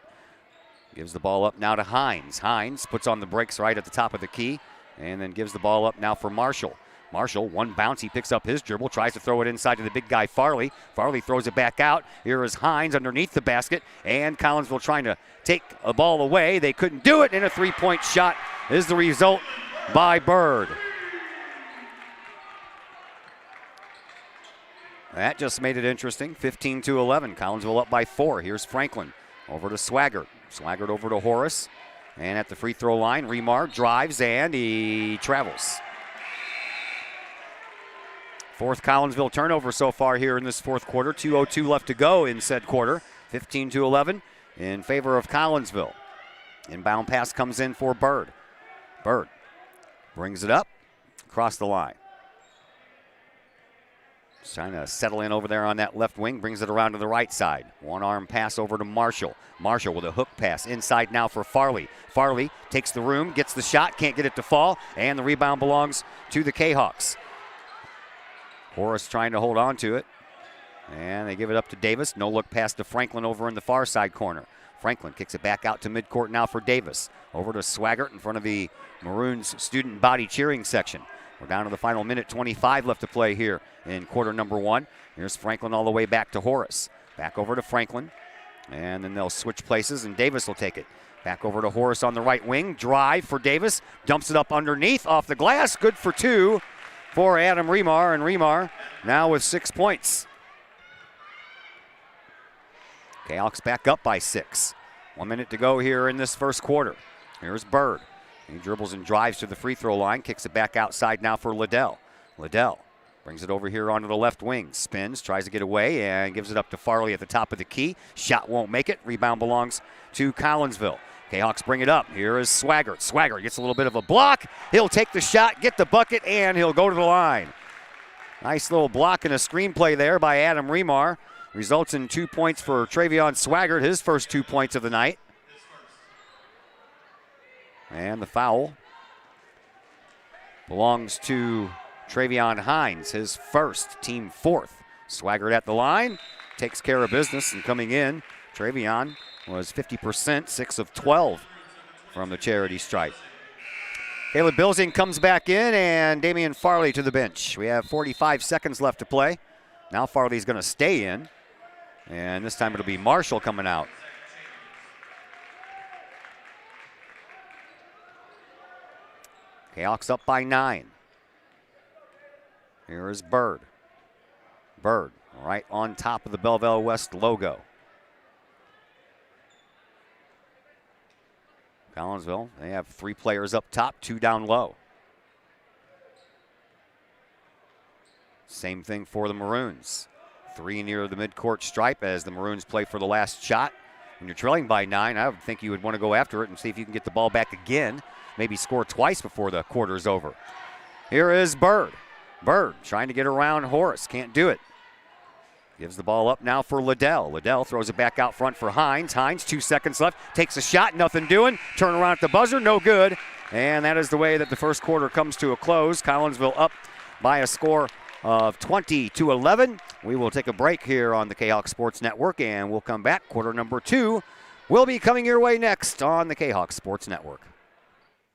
Gives the ball up now to Hines. Hines puts on the brakes right at the top of the key and then gives the ball up now for Marshall. Marshall, one bounce, he picks up his dribble, tries to throw it inside to the big guy Farley. Farley throws it back out. Here is Hines underneath the basket, and Collinsville trying to take a ball away. They couldn't do it, and a three-point shot is the result by Bird. That just made it interesting. 15-11. Collinsville up by 4. Here's Franklin over to Swaggart. Swaggart over to Horace. And at the free throw line, Remar drives and he travels. 4th Collinsville turnover so far here in this 4th quarter. 2:02 left to go in said quarter. 15-11 in favor of Collinsville. Inbound pass comes in for Bird. Bird brings it up across the line. He's trying to settle in over there on that left wing, brings it around to the right side. One-arm pass over to Marshall. Marshall with a hook pass inside now for Farley. Farley takes the room, gets the shot, can't get it to fall, and the rebound belongs to the Kahawks. Horace trying to hold on to it, and they give it up to Davis. No look pass to Franklin over in the far side corner. Franklin kicks it back out to midcourt now for Davis. Over to Swaggart in front of the Maroons student body cheering section. We're down to the final minute, 25 left to play here in quarter number 1. Here's Franklin all the way back to Horace. Back over to Franklin, and then they'll switch places, and Davis will take it. Back over to Horace on the right wing. Drive for Davis. Dumps it up underneath off the glass. Good for 2 for Adam Remar, and Remar now with 6 points. Kahawks back up by 6. 1 minute to go here in this first quarter. Here's Bird. He dribbles and drives to the free throw line, kicks it back outside now for Liddell. Liddell brings it over here onto the left wing, spins, tries to get away, and gives it up to Farley at the top of the key. Shot won't make it. Rebound belongs to Collinsville. Kahawks bring it up. Here is Swaggart. Swaggart gets a little bit of a block. He'll take the shot, get the bucket, and he'll go to the line. Nice little block and a screenplay there by Adam Remar. Results in 2 points for Travion Swaggart, his first 2 points of the night. And the foul belongs to Travion Hines, his first, team 4th. Swaggart at the line, takes care of business, and coming in, Travion was 50%, 6 of 12 from the charity stripe. Caleb Bilsing comes back in, and Damian Farley to the bench. We have 45 seconds left to play. Now Farley's going to stay in, and this time it'll be Marshall coming out. Kahawks up by 9. Here is Bird. Bird right on top of the Belleville West logo. Collinsville, they have 3 players up top, 2 down low. Same thing for the Maroons. 3 near the midcourt stripe as the Maroons play for the last shot. When you're trailing by 9, I would think you would want to go after it and see if you can get the ball back again. Maybe score twice before the quarter's over. Here is Bird. Bird trying to get around Horace. Can't do it. Gives the ball up now for Liddell. Liddell throws it back out front for Hines. Hines, 2 seconds left. Takes a shot. Nothing doing. Turn around at the buzzer. No good. And that is the way that the first quarter comes to a close. Collinsville up by a score of 20-11. We will take a break here on the Kahawk Sports Network, and we'll come back. Quarter number 2 will be coming your way next on the Kahawk Sports Network.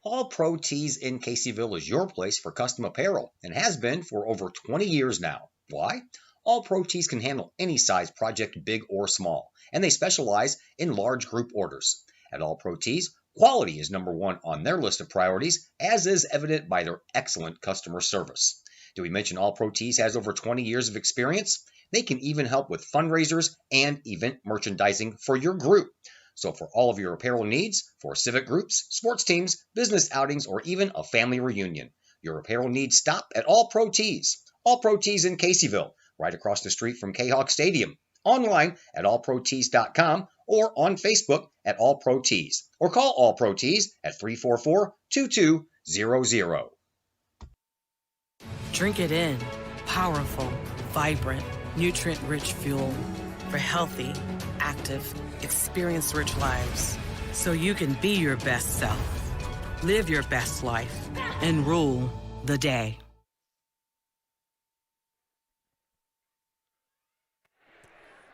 All Pro Tees in Caseyville is your place for custom apparel and has been for over 20 years now. Why? All Pro Tees can handle any size project, big or small, and they specialize in large group orders. At All Pro Tees, quality is number 1 on their list of priorities, as is evident by their excellent customer service. Did we mention All Pro Tees has over 20 years of experience? They can even help with fundraisers and event merchandising for your group. So for all of your apparel needs, for civic groups, sports teams, business outings, or even a family reunion, your apparel needs stop at All Pro Tees. All Pro Tees in Caseyville, right across the street from Kahawk Stadium. Online at allprotees.com or on Facebook at All Pro Tees. Or call All Pro Tees at 344-2200. Drink it in. Powerful, vibrant, nutrient-rich fuel for healthy, active, experience-rich lives. So you can be your best self, live your best life, and rule the day.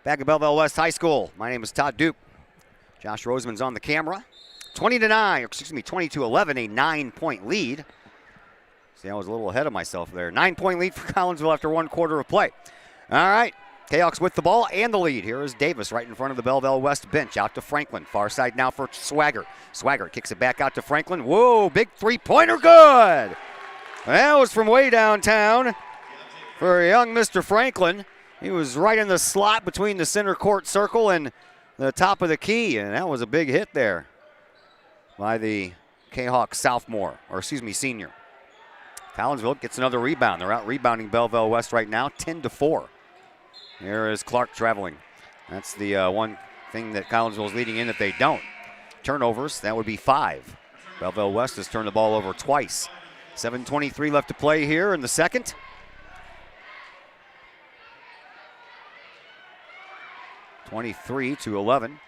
Back at Belleville West High School, my name is Todd Duke. Josh Roseman's on the camera. 22-11, a 9-point lead. See, I was a little ahead of myself there. 9-point lead for Collinsville after 1 quarter of play. All right, Kahawks with the ball and the lead. Here is Davis right in front of the Belleville West bench. Out to Franklin. Far side now for Swagger. Swagger kicks it back out to Franklin. Whoa, big three-pointer, good! That was from way downtown for young Mr. Franklin. He was right in the slot between the center court circle and the top of the key, and that was a big hit there by the Kahawk senior. Collinsville gets another rebound. They're out rebounding Belleville West right now, 10-4. Here is Clark traveling. That's the one thing that Collinsville is leading in that they don't. Turnovers, that would be 5. Belleville West has turned the ball over twice. 7:23 left to play here in the second. (23-11).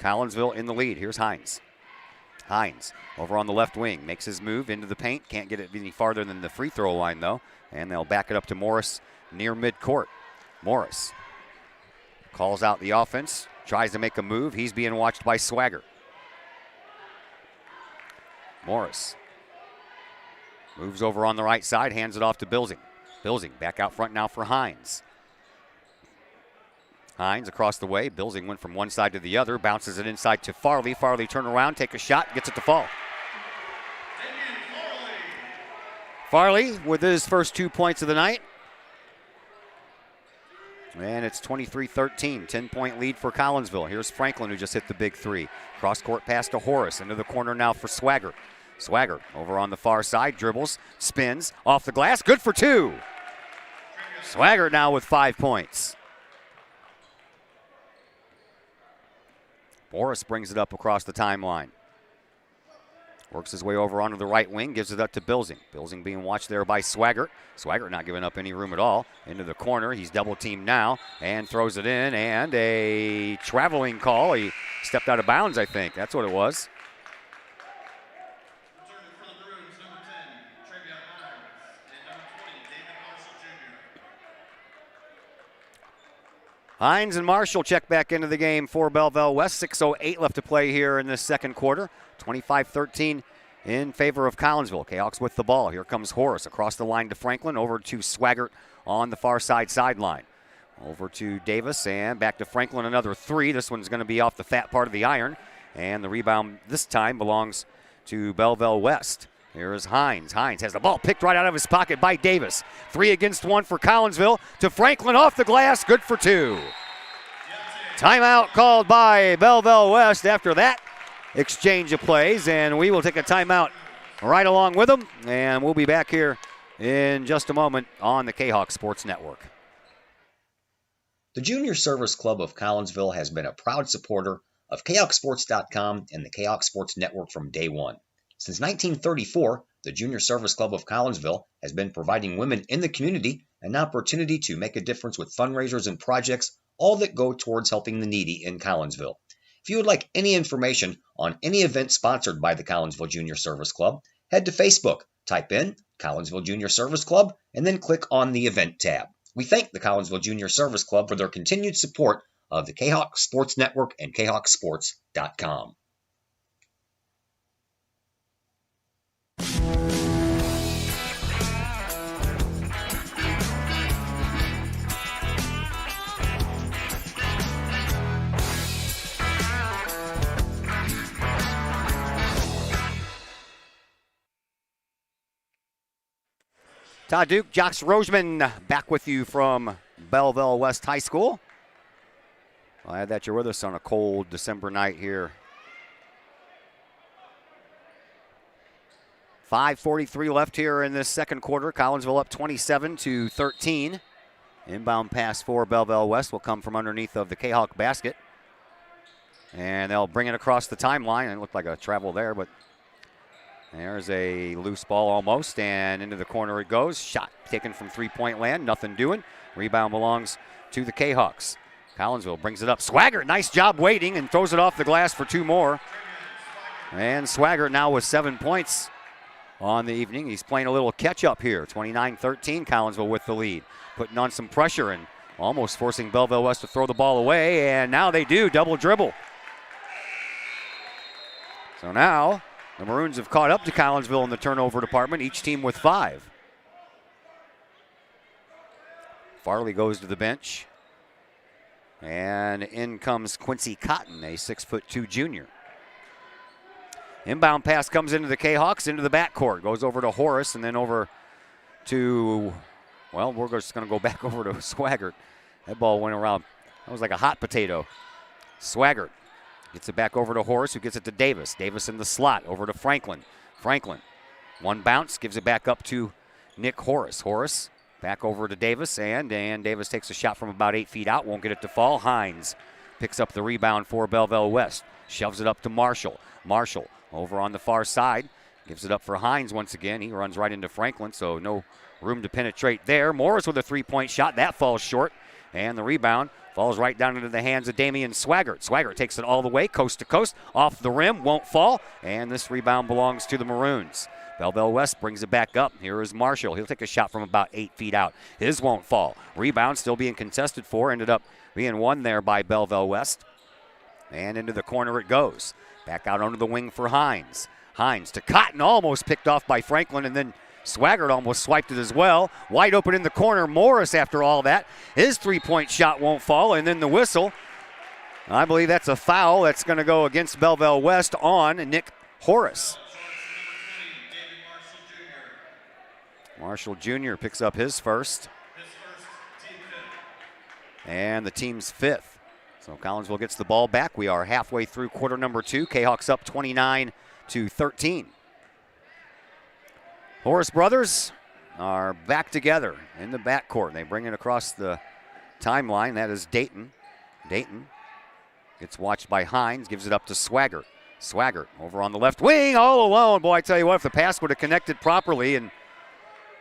Collinsville in the lead. Here's Hines. Hines over on the left wing, makes his move into the paint. Can't get it any farther than the free throw line, though. And they'll back it up to Morris near midcourt. Morris calls out the offense, tries to make a move. He's being watched by Swagger. Morris moves over on the right side, hands it off to Bilsing. Bilsing back out front now for Hines. Hines across the way. Bilsing went from one side to the other, bounces it inside to Farley. Farley turn around, take a shot, gets it to fall. Farley with his first 2 points of the night. And it's 23-13, 10-point lead for Collinsville. Here's Franklin, who just hit the big three. Cross-court pass to Horace, into the corner now for Swagger. Swagger over on the far side, dribbles, spins, off the glass, good for 2. Swagger now with 5 points. Morris brings it up across the timeline. Works his way over onto the right wing, gives it up to Bilsing. Bilsing being watched there by Swagger. Swagger not giving up any room at all. Into the corner, he's double teamed now and throws it in, and a traveling call. He stepped out of bounds, I think. That's what it was. Hines and Marshall check back into the game for Belleville West. 6:08 left to play here in this second quarter. 25-13 in favor of Collinsville. Kahawks with the ball. Here comes Horace across the line to Franklin, over to Swaggart on the far side sideline. Over to Davis and back to Franklin, another 3. This one's going to be off the fat part of the iron. And the rebound this time belongs to Belleville West. Here is Hines. Hines has the ball picked right out of his pocket by Davis. 3 against 1 for Collinsville. To Franklin off the glass. Good for 2. Timeout called by Belleville West after that exchange of plays. And we will take a timeout right along with them. And we'll be back here in just a moment on the Kahok Sports Network. The Junior Service Club of Collinsville has been a proud supporter of KahokSports.com and the Kahok Sports Network from day one. Since 1934, the Junior Service Club of Collinsville has been providing women in the community an opportunity to make a difference with fundraisers and projects, all that go towards helping the needy in Collinsville. If you would like any information on any event sponsored by the Collinsville Junior Service Club, head to Facebook, type in Collinsville Junior Service Club, and then click on the event tab. We thank the Collinsville Junior Service Club for their continued support of the Kahok Sports Network and KahokSports.com. Todd Duke, Josh Roseman back with you from Belleville West High School. Glad that you're with us on a cold December night here. 5:43 left here in this second quarter. Collinsville up 27-13. Inbound pass for Belleville West will come from underneath of the Kahawk basket. And they'll bring it across the timeline. It looked like a travel there, but There's a loose ball almost, and into the corner it goes. Shot taken from three-point land, nothing doing. Rebound belongs to the Kahawks. Collinsville brings it up. Swaggart, nice job waiting, and throws it off the glass for 2 more. And Swaggart now with 7 points on the evening. He's playing a little catch-up here. 29-13, Collinsville with the lead. Putting on some pressure and almost forcing Belleville West to throw the ball away, and now they do, double dribble. So now the Maroons have caught up to Collinsville in the turnover department, each team with 5. Farley goes to the bench. And in comes Quincy Cotton, a 6'2" junior. Inbound pass comes into the Kahawks, into the backcourt. Goes over to Horace and then over to, well, we're just going to go back over to Swaggart. That ball went around. That was like a hot potato. Swaggart gets it back over to Horace, who gets it to Davis. Davis in the slot, over to Franklin. Franklin, one bounce, gives it back up to Nick Horace. Horace back over to Davis, and Davis takes a shot from about 8 feet out, won't get it to fall. Hines picks up the rebound for Belleville West, shoves it up to Marshall. Marshall over on the far side, gives it up for Hines once again. He runs right into Franklin, so no room to penetrate there. Morris with a three-point shot, that falls short, and the rebound falls right down into the hands of Damian Swaggart. Swaggart takes it all the way, coast to coast, off the rim, won't fall, and this rebound belongs to the Maroons. Belleville West brings it back up. Here is Marshall. He'll take a shot from about 8 feet out. His won't fall. Rebound still being contested for. Ended up being won there by Belleville West. And into the corner it goes. Back out onto the wing for Hines. Hines to Cotton, almost picked off by Franklin, and then Swaggart almost swiped it as well. Wide open in the corner. Morris, after all that, his three-point shot won't fall, and then the whistle. I believe that's a foul that's going to go against Belleville West on Nick Horace. Marshall Jr. picks up his first. And the team's 5th. So Collinsville gets the ball back. We are halfway through quarter number 2. Kahawks up 29-13. Horace brothers are back together in the backcourt. They bring it across the timeline. That is Dayton. Dayton gets watched by Hines, gives it up to Swaggart. Swaggart over on the left wing, all alone. Boy, I tell you what, if the pass would have connected properly, and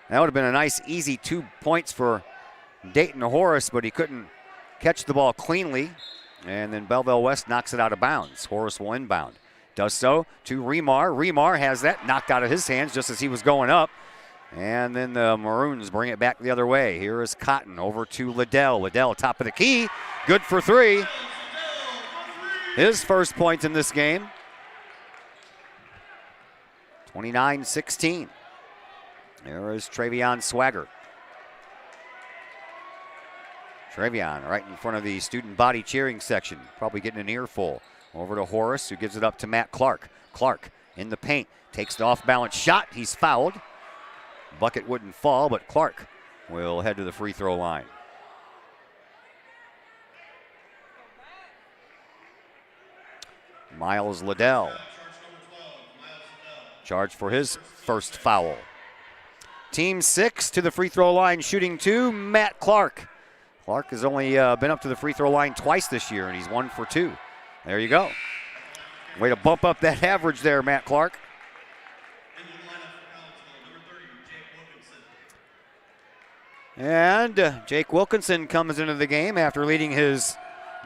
that would have been a nice, easy 2 points for Dayton Horace, but he couldn't catch the ball cleanly. And then Belleville West knocks it out of bounds. Horace will inbound. Does so to Remar. Remar has that knocked out of his hands just as he was going up. And then the Maroons bring it back the other way. Here is Cotton over to Liddell. Liddell, top of the key. Good for 3. His first point in this game. 29-16. There is Travion Swaggart. Travion right in front of the student body cheering section, probably getting an earful. Over to Horace, who gives it up to Matt Clark. Clark in the paint, takes the off-balance shot. He's fouled. Bucket wouldn't fall, but Clark will head to the free throw line. Miles Liddell charged for his first foul. Team 6 to the free throw line, shooting 2, Matt Clark. Clark has only been up to the free throw line twice this year, and he's 1 for 2. There you go. Way to bump up that average there, Matt Clark. And Jake Wilkinson comes into the game after leading his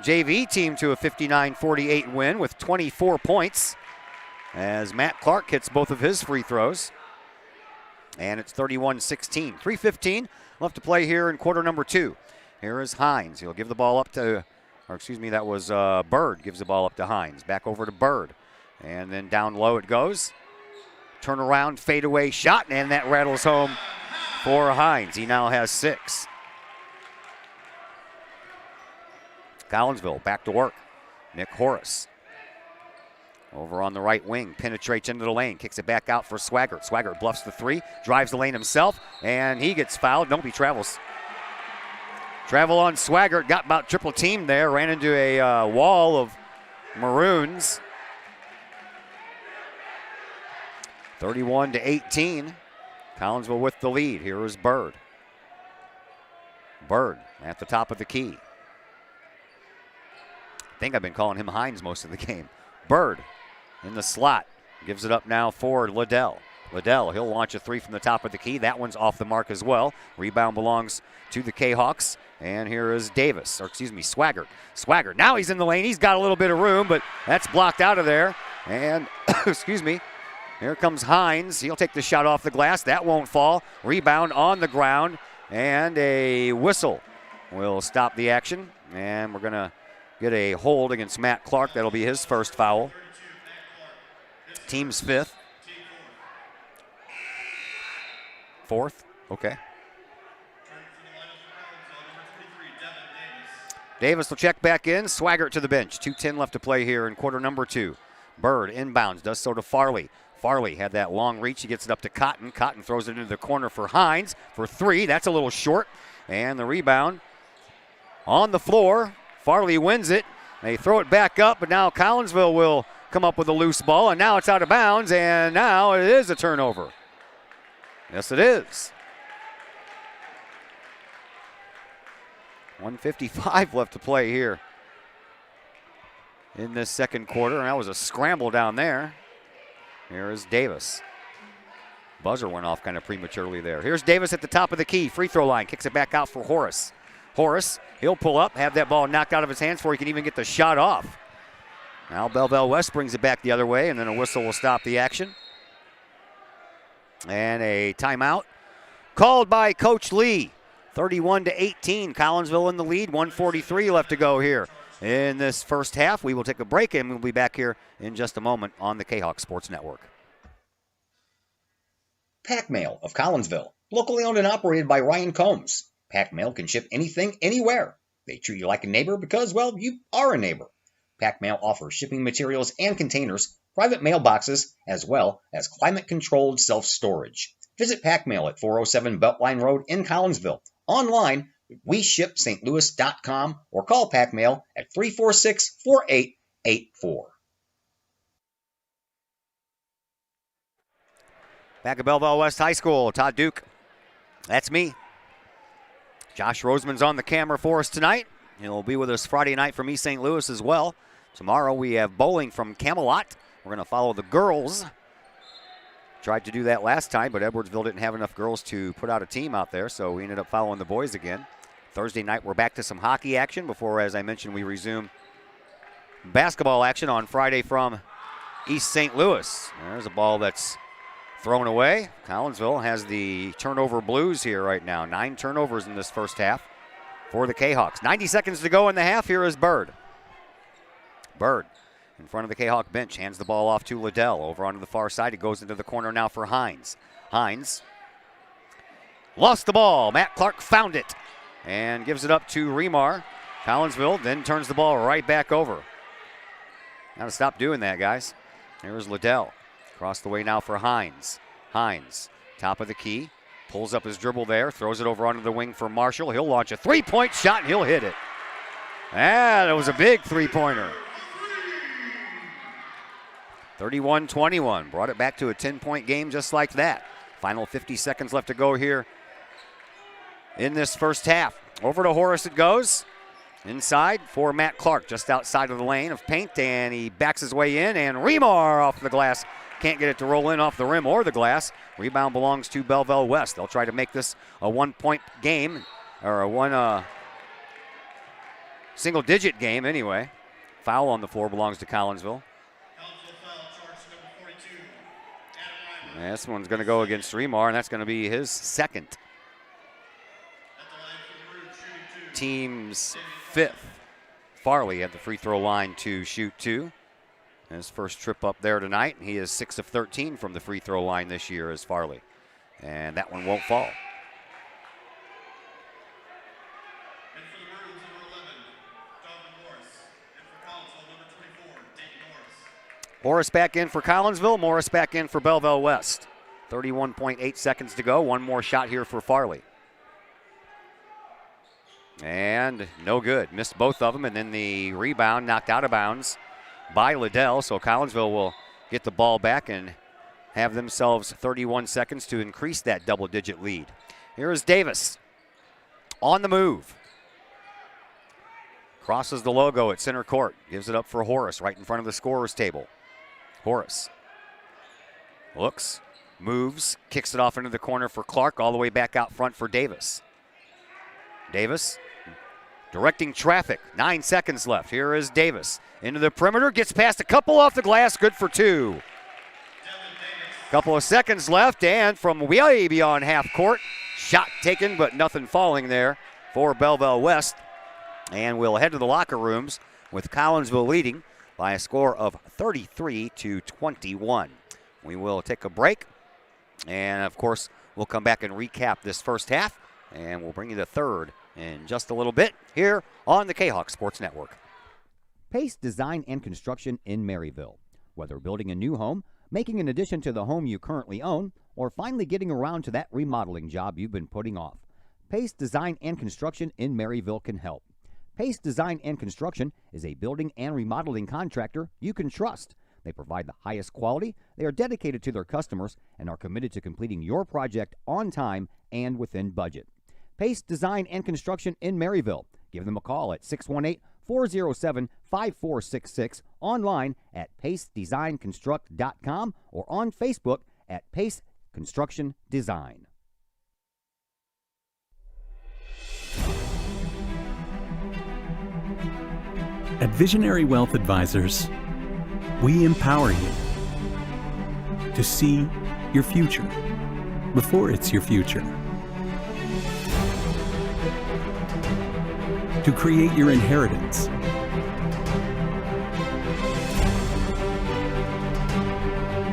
JV team to a 59-48 win with 24 points, as Matt Clark hits both of his free throws. And it's 31-16. 3:15 left to play here in quarter number 2. Here is Hines. He'll give the ball up to, or excuse me, that was Bird gives the ball up to Hines. Back over to Bird. And then down low it goes. Turnaround, fadeaway shot, and that rattles home for Hines. He now has 6. Collinsville back to work. Nick Horace over on the right wing, penetrates into the lane, kicks it back out for Swaggart. Swaggart bluffs the 3, drives the lane himself, and he gets fouled. Nope, he travels. Travel on Swaggart, got about triple teamed there, ran into a wall of Maroons. 31-18. Collinsville with the lead. Here is Bird. Bird at the top of the key. I think I've been calling him Hines most of the game. Bird in the slot. Gives it up now for Liddell. Liddell, he'll launch a three from the top of the key. That one's off the mark as well. Rebound belongs to the Kahawks. And here is Davis, or excuse me, Swaggart. Swaggart, now he's in the lane. He's got a little bit of room, but that's blocked out of there. And, excuse me, here comes Hines. He'll take the shot off the glass. That won't fall. Rebound on the ground. And a whistle will stop the action. And we're going to get a hold against Matt Clark. That'll be his first foul. Team's fifth. Fourth, okay. Davis will check back in. Swaggart to the bench. 2:10 left to play here in quarter number 2. Bird inbounds, does so to Farley. Farley had that long reach. He gets it up to Cotton. Cotton throws it into the corner for Hines for 3. That's a little short. And the rebound on the floor. Farley wins it. They throw it back up, but now Collinsville will come up with a loose ball, and now it's out of bounds, and now it is a turnover. Yes, it is. 1:55 left to play here in this second quarter, and that was a scramble down there. Here is Davis. Buzzer went off kind of prematurely there. Here's Davis at the top of the key. Free throw line. Kicks it back out for Horace. Horace, he'll pull up, have that ball knocked out of his hands before he can even get the shot off. Now Belleville West brings it back the other way, and then a whistle will stop the action. And a timeout called by Coach Lee. 31-18, Collinsville in the lead. 1:43 left to go here in this first half. We will take a break, and we'll be back here in just a moment on the Kahok Sports Network. Pack Mail of Collinsville, locally owned and operated by Ryan Combs. Pack Mail can ship anything, anywhere. They treat you like a neighbor because, well, you are a neighbor. Pack Mail offers shipping materials and containers, private mailboxes, as well as climate-controlled self-storage. Visit Pack Mail at 407 Beltline Road in Collinsville. Online, WeShipSt.Louis.com or call Pack Mail at 346-4884. Back at Belleville West High School, Todd Duke. That's me. Josh Roseman's on the camera for us tonight. He'll be with us Friday night from East St. Louis as well. Tomorrow we have bowling from Camelot. We're going to follow the girls. Tried to do that last time, but Edwardsville didn't have enough girls to put out a team out there, so we ended up following the boys again. Thursday night we're back to some hockey action before, as I mentioned, we resume basketball action on Friday from East St. Louis. There's a ball that's thrown away. Collinsville has the turnover blues here right now. 9 turnovers in this first half for the Kahawks. 90 seconds to go in the half. Here is Bird. Bird in front of the Kahawk bench, hands the ball off to Liddell. Over onto the far side, it goes into the corner now for Hines. Hines lost the ball. Matt Clark found it and gives it up to Remar. Collinsville then turns the ball right back over. Got to stop doing that, guys. Here's Liddell. Across the way now for Hines. Hines, top of the key, pulls up his dribble there, throws it over onto the wing for Marshall. He'll launch a three-point shot, and he'll hit it. That was a big three-pointer. 31-21, brought it back to a 10-point game just like that. Final 50 seconds left to go here in this first half. Over to Horace it goes. Inside for Matt Clark, just outside of the lane of paint, and he backs his way in, and Remar off the glass. Can't get it to roll in off the rim or the glass. Rebound belongs to Belleville West. They'll try to make this a 1-point game, or a one single-digit game anyway. Foul on the floor belongs to Collinsville. And this one's going to go against Remar, and that's going to be his second. Team's 5th. Farley at the free throw line to shoot 2. His first trip up there tonight. He is 6 of 13 from the free throw line this year as Farley. And that one won't fall. Horace back in for Collinsville. Morris back in for Belleville West. 31.8 seconds to go. One more shot here for Farley. And no good. Missed both of them, and then the rebound knocked out of bounds by Liddell. So Collinsville will get the ball back and have themselves 31 seconds to increase that double-digit lead. Here is Davis on the move. Crosses the logo at center court. Gives it up for Horace right in front of the scorer's table. Horace Looks, moves, kicks it off into the corner for Clark, all the way back out front for Davis. Davis directing traffic. 9 seconds left. Here is Davis into the perimeter, gets past a couple off the glass, good for 2. Couple of seconds left, and from way beyond half court, shot taken, but nothing falling there for Belleville West. And we'll head to the locker rooms with Collinsville leading by a score of 33-21. We will take a break, and of course, we'll come back and recap this first half, and we'll bring you the third in just a little bit here on the Kahok Sports Network. Pace Design and Construction in Maryville. Whether building a new home, making an addition to the home you currently own, or finally getting around to that remodeling job you've been putting off, Pace Design and Construction in Maryville can help. Pace Design and Construction is a building and remodeling contractor you can trust. They provide the highest quality, they are dedicated to their customers, and are committed to completing your project on time and within budget. Pace Design and Construction in Maryville. Give them a call at 618-407-5466, online at pacedesignconstruct.com, or on Facebook at Pace Construction Design. At Visionary Wealth Advisors, we empower you to see your future before it's your future, to create your inheritance,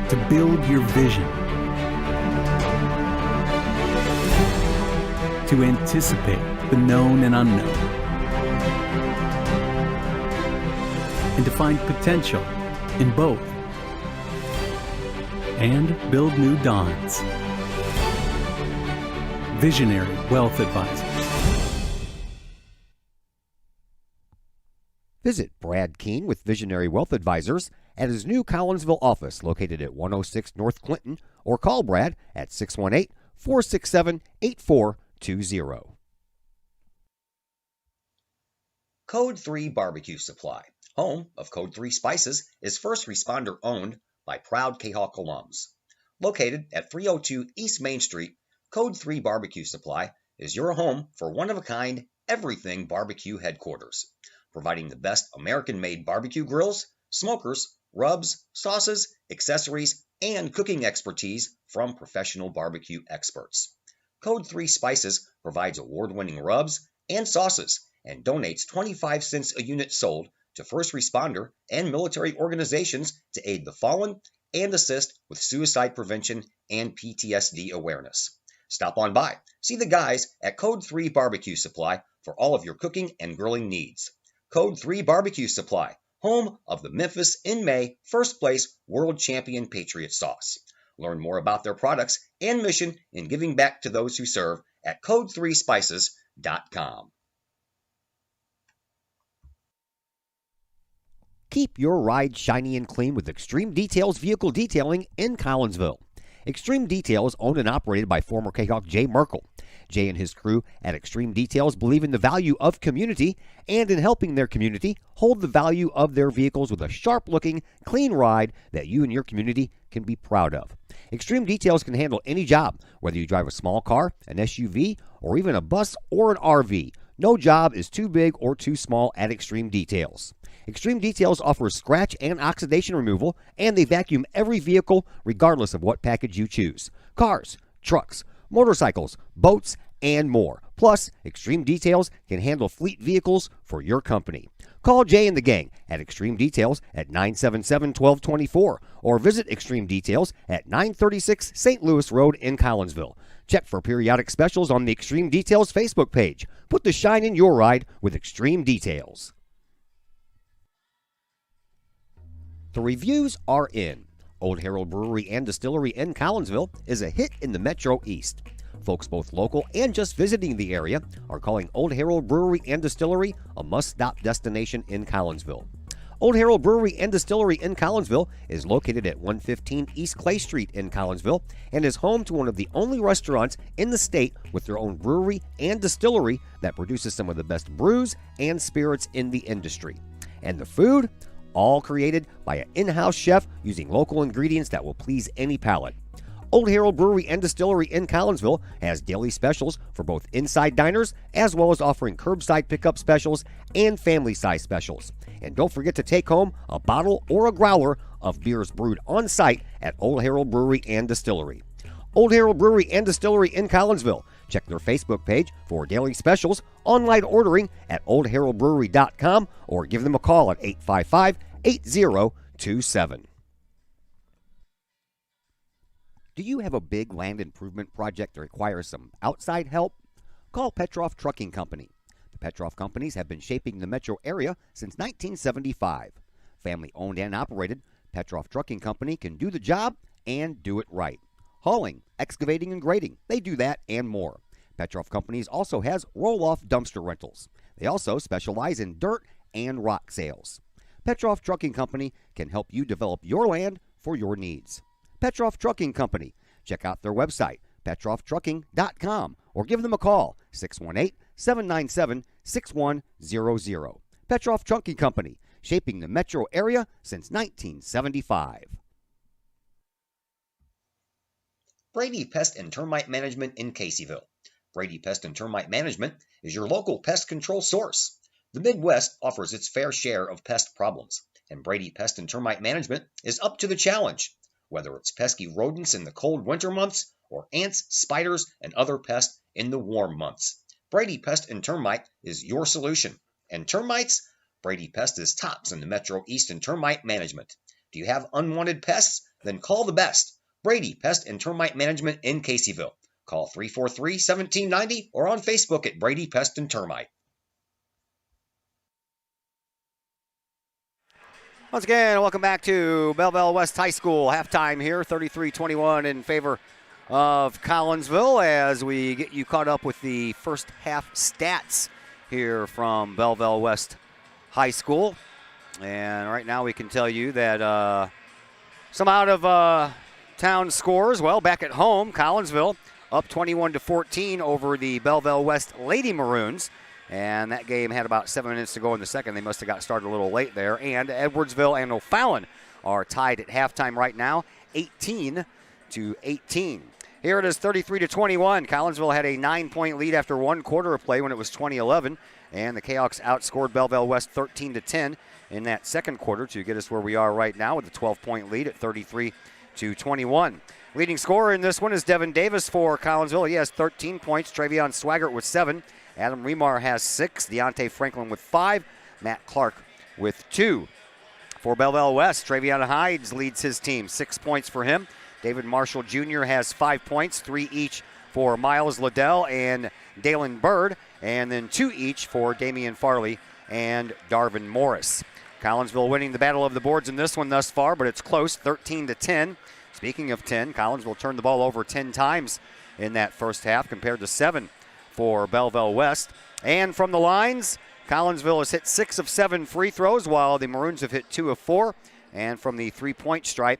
to build your vision, to anticipate the known and unknown, and to find potential in both, and build new dawns. Visionary Wealth Advisors. Visit Brad Keene with Visionary Wealth Advisors at his new Collinsville office located at 106 North Clinton, or call Brad at 618-467-8420. Code 3 Barbecue Supply, home of Code 3 Spices, is first responder owned by proud Kahok alums. Located at 302 East Main Street, Code 3 Barbecue Supply is your home for one-of-a-kind everything barbecue headquarters, providing the best American-made barbecue grills, smokers, rubs, sauces, accessories, and cooking expertise from professional barbecue experts. Code 3 Spices provides award-winning rubs and sauces and donates 25 cents a unit sold to first responder and military organizations to aid the fallen and assist with suicide prevention and PTSD awareness. Stop on by. See the guys at Code 3 Barbecue Supply for all of your cooking and grilling needs. Code 3 Barbecue Supply, home of the Memphis in May first place world champion Patriot sauce. Learn more about their products and mission in giving back to those who serve at code3spices.com. Keep your ride shiny and clean with Extreme Details Vehicle Detailing in Collinsville. Extreme Details, owned and operated by former Kahok Jay Merkel. Jay and his crew at Extreme Details believe in the value of community and in helping their community hold the value of their vehicles with a sharp-looking, clean ride that you and your community can be proud of. Extreme Details can handle any job, whether you drive a small car, an SUV, or even a bus or an RV. No job is too big or too small at Extreme Details. Extreme Details offers scratch and oxidation removal, and they vacuum every vehicle regardless of what package you choose. Cars, trucks, motorcycles, boats, and more. Plus, Extreme Details can handle fleet vehicles for your company. Call Jay and the gang at Extreme Details at 977-1224 or visit Extreme Details at 936 St. Louis Road in Collinsville. Check for periodic specials on the Extreme Details Facebook page. Put the shine in your ride with Extreme Details. The reviews are in. Old Herald Brewery and Distillery in Collinsville is a hit in the Metro East. Folks both local and just visiting the area are calling Old Herald Brewery and Distillery a must-stop destination in Collinsville. Old Herald Brewery and Distillery in Collinsville is located at 115 East Clay Street in Collinsville and is home to one of the only restaurants in the state with their own brewery and distillery that produces some of the best brews and spirits in the industry. And the food? all created by an in-house chef using local ingredients that will please any palate. Old Herald Brewery and Distillery in Collinsville has daily specials for both inside diners as well as offering curbside pickup specials and family-size specials. And don't forget to take home a bottle or a growler of beers brewed on site at Old Herald Brewery and Distillery. Old Herald Brewery and Distillery in Collinsville. Check their Facebook page for daily specials, online ordering at oldheraldbrewery.com, or give them a call at 855-8027. Do you have a big land improvement project that requires some outside help? Call Petroff Trucking Company. The Petroff Companies have been shaping the metro area since 1975. Family owned and operated, Petroff Trucking Company can do the job and do it right. Hauling, excavating, and grading, they do that and more. Petroff Companies also has roll-off dumpster rentals. They also specialize in dirt and rock sales. Petroff Trucking Company can help you develop your land for your needs. Petroff Trucking Company. Check out their website, petrofftrucking.com, or give them a call, 618-797-6100. Petroff Trucking Company, shaping the metro area since 1975. Brady Pest and Termite Management in Caseyville. Brady Pest and Termite Management is your local pest control source. The Midwest offers its fair share of pest problems, and Brady Pest and Termite Management is up to the challenge. Whether it's pesky rodents in the cold winter months or ants, spiders, and other pests in the warm months, Brady Pest and Termite is your solution. And termites? Brady Pest is tops in the Metro East in termite management. Do you have unwanted pests? Then call the best. Brady Pest and Termite Management in Caseyville. Call 343-1790 or on Facebook at Brady Pest and Termite. Once again, welcome back to Belleville West High School. Halftime here, 33-21 in favor of Collinsville as we get you caught up with the first half stats here from Belleville West High School. And right now we can tell you that some out of town scores. Well, back at home, Collinsville up 21-14 over the Belleville West Lady Maroons. And that game had about 7 minutes to go in the second. They must have got started a little late there. And Edwardsville and O'Fallon are tied at halftime right now, 18-18. Here it is 33-21. Collinsville had a 9-point lead after one quarter of play when it was 20-11. And the Cahoks outscored Belleville West 13-10 in that second quarter to get us where we are right now with a 12-point lead at 33-21. Leading scorer in this one is Devin Davis for Collinsville. He has 13 points. Travion Swaggart with 7. Adam Remar has 6. Deontay Franklin with 5. Matt Clark with 2. For Belleville West, Travion Hides leads his team. 6 points for him. David Marshall Jr. has 5 points, 3 each for Miles Liddell and Dalen Bird, and then 2 each for Damian Farley and Darvin Morris. Collinsville winning the battle of the boards in this one thus far, but it's close, 13-10. Speaking of 10, Collinsville turned the ball over 10 times in that first half compared to 7 for Belleville West. And from the lines, Collinsville has hit 6 of 7 free throws, while the Maroons have hit 2 of 4. And from the three-point stripe,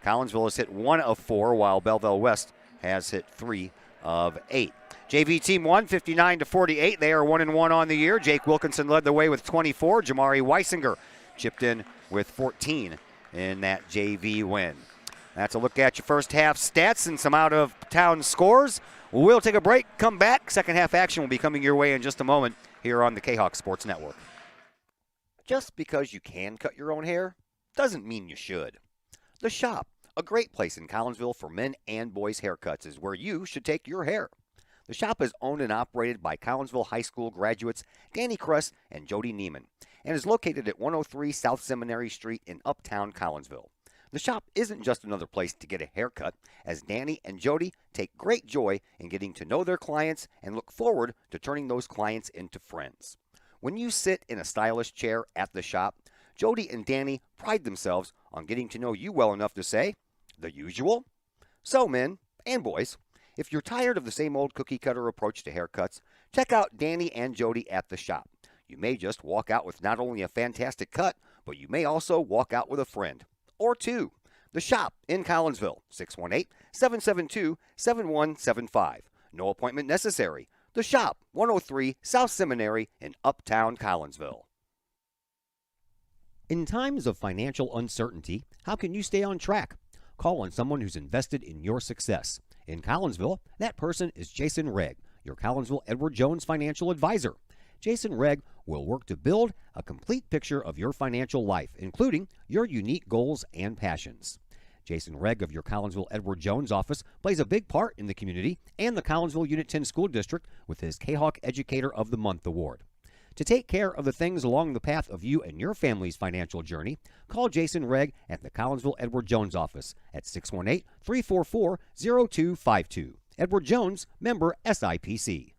Collinsville has hit 1 of 4, while Belleville West has hit 3 of 8. JV team won 59-48. They are 1-1 on the year. Jake Wilkinson led the way with 24. Jamari Weisinger chipped in with 14 in that JV win. That's a look at your first half stats and some out-of-town scores. We'll take a break, come back. Second half action will be coming your way in just a moment here on the Kahok Sports Network. Just because you can cut your own hair doesn't mean you should. The Shop, a great place in Collinsville for men and boys haircuts, is where you should take your hair. The Shop is owned and operated by Collinsville High School graduates Danny Kress and Jody Neiman, and is located at 103 South Seminary Street in Uptown Collinsville. The Shop isn't just another place to get a haircut, as Danny and Jody take great joy in getting to know their clients and look forward to turning those clients into friends. When you sit in a stylish chair at the Shop, Jody and Danny pride themselves on getting to know you well enough to say, the usual? So, men and boys, if you're tired of the same old cookie-cutter approach to haircuts, check out Danny and Jody at the Shop. You may just walk out with not only a fantastic cut, but you may also walk out with a friend. Or 2. The Shop in Collinsville, 618-772-7175. No appointment necessary. The Shop, 103 South Seminary in Uptown Collinsville. In times of financial uncertainty, how can you stay on track? Call on someone who's invested in your success. In Collinsville, that person is Jason Regg, your Collinsville Edward Jones financial advisor. Jason Regg will work to build a complete picture of your financial life, including your unique goals and passions. Jason Regg of your Collinsville Edward Jones office plays a big part in the community and the Collinsville Unit 10 School District with his Kahok Educator of the Month award. To take care of the things along the path of you and your family's financial journey, call Jason Regg at the Collinsville Edward Jones office at 618-344-0252. Edward Jones, member SIPC.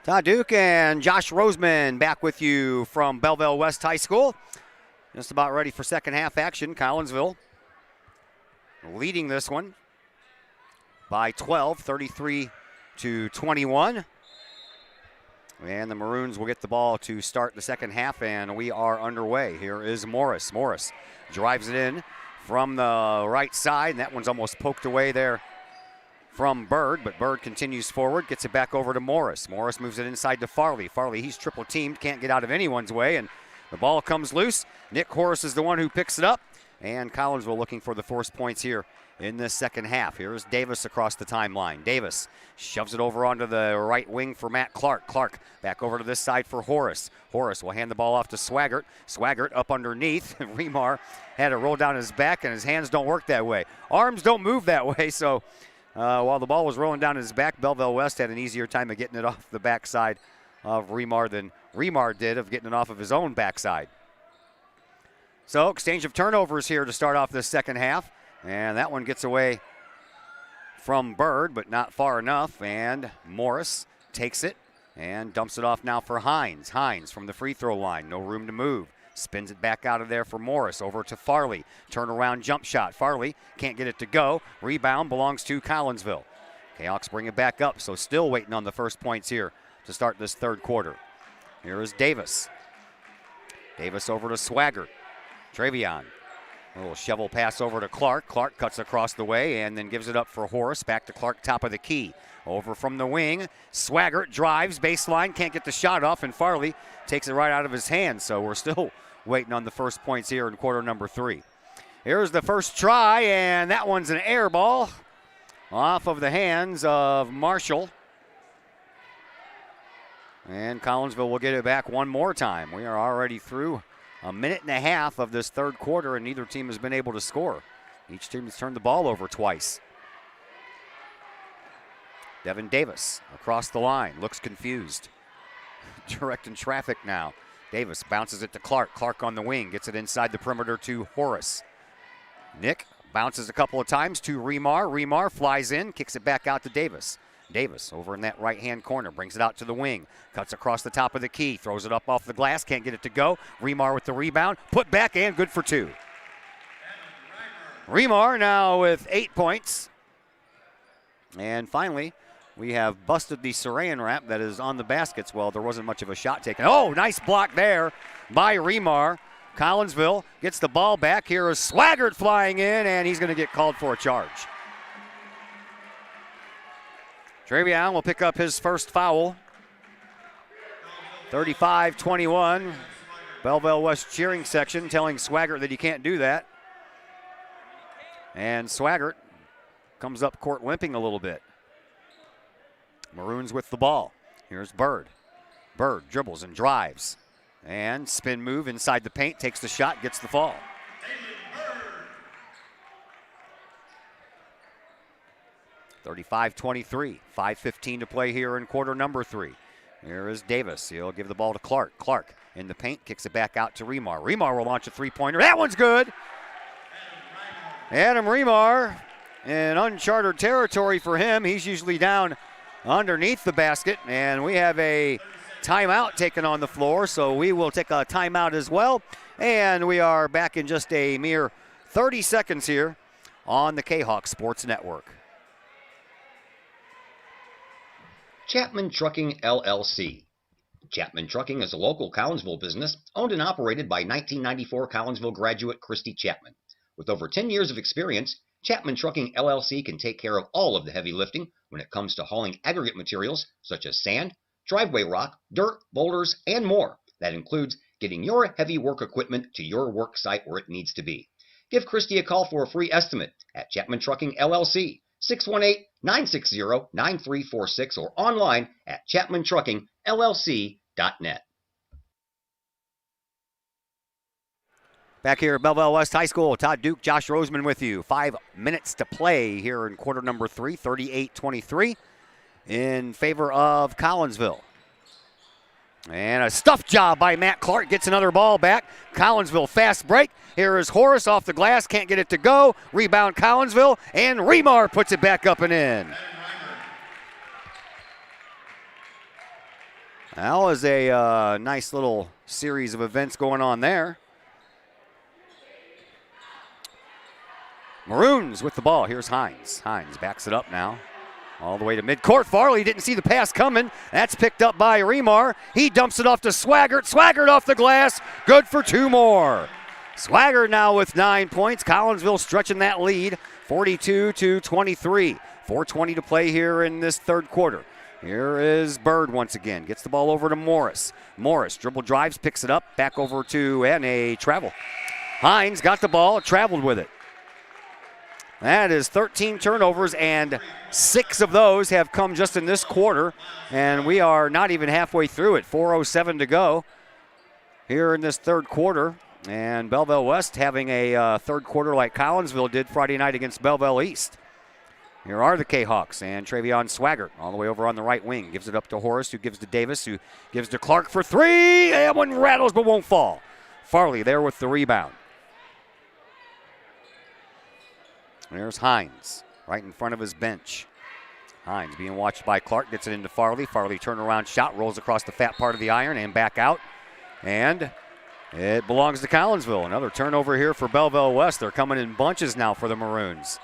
Todd Duke and Josh Roseman back with you from Belleville West High School. Just about ready for second half action. Collinsville leading this one by 12, 33-21. And the Maroons will get the ball to start the second half, and we are underway. Here is Morris. Morris drives it in from the right side, and that one's almost poked away there from Bird, but Bird continues forward, gets it back over to Morris. Morris moves it inside to Farley. Farley, he's triple teamed, can't get out of anyone's way, and the ball comes loose. Nick Horace is the one who picks it up, and Collinsville looking for the forced points here in this second half. Here's Davis across the timeline. Davis shoves it over onto the right wing for Matt Clark. Clark back over to this side for Horace. Horace will hand the ball off to Swaggart. Swaggart up underneath. Remar had to roll down his back, and his hands don't work that way. Arms don't move that way, so while the ball was rolling down his back, Belleville West had an easier time of getting it off the backside of Remar than Remar did of getting it off of his own backside. So exchange of turnovers here to start off this second half. And that one gets away from Bird, but not far enough. And Morris takes it and dumps it off now for Hines. Hines from the free throw line, no room to move. Spins it back out of there for Morris, over to Farley. Turnaround jump shot. Farley can't get it to go. Rebound belongs to Collinsville. Kahawks bring it back up, so still waiting on the first points here to start this third quarter. Here is Davis. Davis over to Swaggart. Travion. A little shovel pass over to Clark. Clark cuts across the way and then gives it up for Horace. Back to Clark, top of the key. Over from the wing. Swaggart drives, baseline, can't get the shot off, and Farley takes it right out of his hands. So we're still waiting on the first points here in quarter number 3. Here's the first try, and that one's an air ball off of the hands of Marshall. And Collinsville will get it back one more time. We are already through a minute and a half of this third quarter, and neither team has been able to score. Each team has turned the ball over twice. Devin Davis across the line, looks confused. Directing traffic now. Davis bounces it to Clark. Clark on the wing, gets it inside the perimeter to Horace. Nick bounces a couple of times to Remar. Remar flies in, kicks it back out to Davis. Davis over in that right-hand corner, brings it out to the wing, cuts across the top of the key, throws it up off the glass, can't get it to go. Remar with the rebound, put back and good for 2. Remar now with 8 points. And finally, we have busted the Saran wrap that is on the baskets. Well, there wasn't much of a shot taken. Oh, nice block there by Remar. Collinsville gets the ball back. Here is Swaggart flying in, and he's going to get called for a charge. Travion will pick up his first foul. 35-21. Belleville West cheering section telling Swaggart that he can't do that. And Swaggart comes up court limping a little bit. Maroons with the ball. Here's Bird. Bird dribbles and drives. And spin move inside the paint, takes the shot, gets the fall. (35-23). 5:15 to play here in quarter number 3. Here is Davis. He'll give the ball to Clark. Clark in the paint, kicks it back out to Remar. Remar will launch a three-pointer. That one's good. Adam Remar in uncharted territory for him. He's usually down underneath the basket, and we have a timeout taken on the floor, so we will take a timeout as well. And we are back in just a mere 30 seconds here on the Kahawk Sports Network. Chapman Trucking, LLC. Chapman Trucking is a local Collinsville business owned and operated by 1994 Collinsville graduate Christy Chapman. With over 10 years of experience, Chapman Trucking, LLC can take care of all of the heavy lifting when it comes to hauling aggregate materials such as sand, driveway rock, dirt, boulders, and more. That includes getting your heavy work equipment to your work site where it needs to be. Give Christy a call for a free estimate at Chapman Trucking LLC, 618-960-9346, or online at chapmantruckingllc.net. Back here at Belleville West High School, Todd Duke, Josh Roseman with you. 5 minutes to play here in quarter number 3, 38-23 in favor of Collinsville. And a stuff job by Matt Clark, gets another ball back. Collinsville fast break. Here is Horace off the glass, can't get it to go. Rebound Collinsville, and Remar puts it back up and in. That was a nice little series of events going on there. Maroons with the ball. Here's Hines. Hines backs it up now. All the way to midcourt. Farley didn't see the pass coming. That's picked up by Remar. He dumps it off to Swaggart. Swaggart off the glass. Good for 2 more. Swaggart now with 9 points. Collinsville stretching that lead. 42-23. 4:20 to play here in this third quarter. Here is Bird once again. Gets the ball over to Morris. Morris dribble drives, picks it up. Back over to, and a travel. Hines got the ball, traveled with it. That is 13 turnovers, and 6 of those have come just in this quarter, and we are not even halfway through it. 4:07 to go here in this third quarter, and Belleville West having a third quarter like Collinsville did Friday night against Belleville East. Here are the Kahawks, and Travion Swaggart all the way over on the right wing. Gives it up to Horace, who gives to Davis, who gives to Clark for 3. That one rattles but won't fall. Farley there with the rebound. There's Hines right in front of his bench. Hines being watched by Clark, gets it into Farley. Farley turnaround shot, rolls across the fat part of the iron and back out. And it belongs to Collinsville. Another turnover here for Belleville West. They're coming in bunches now for the Maroons.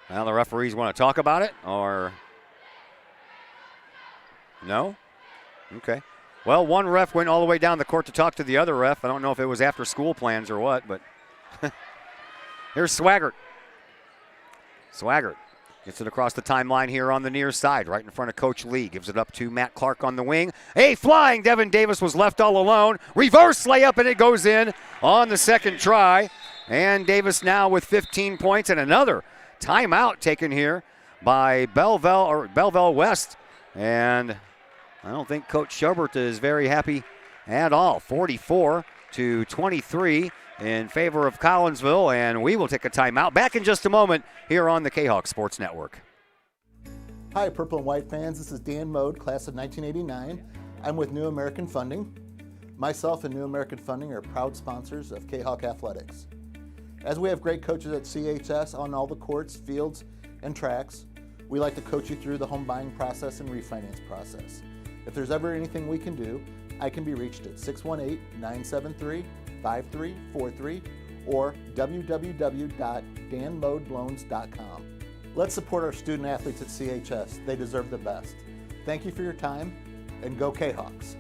Now the referees want to talk about it, or no? Okay. Well, one ref went all the way down the court to talk to the other ref. I don't know if it was after school plans or what, but here's Swaggart. Swaggart gets it across the timeline here on the near side, right in front of Coach Lee. Gives it up to Matt Clark on the wing. Hey, flying Devin Davis was left all alone. Reverse layup, and it goes in on the second try. And Davis now with 15 points, and another timeout taken here by Belleville West. And I don't think Coach Schubert is very happy at all. 44-23 in favor of Collinsville, and we will take a timeout. Back in just a moment here on the Kahok Sports Network. Hi, Purple and White fans. This is Dan Mode, class of 1989. I'm with New American Funding. Myself and New American Funding are proud sponsors of Kahok Athletics. As we have great coaches at CHS on all the courts, fields, and tracks, we like to coach you through the home buying process and refinance process. If there's ever anything we can do, I can be reached at 618-973-5343 or www.danmodeloans.com. Let's support our student athletes at CHS. They deserve the best. Thank you for your time, and go Kahawks.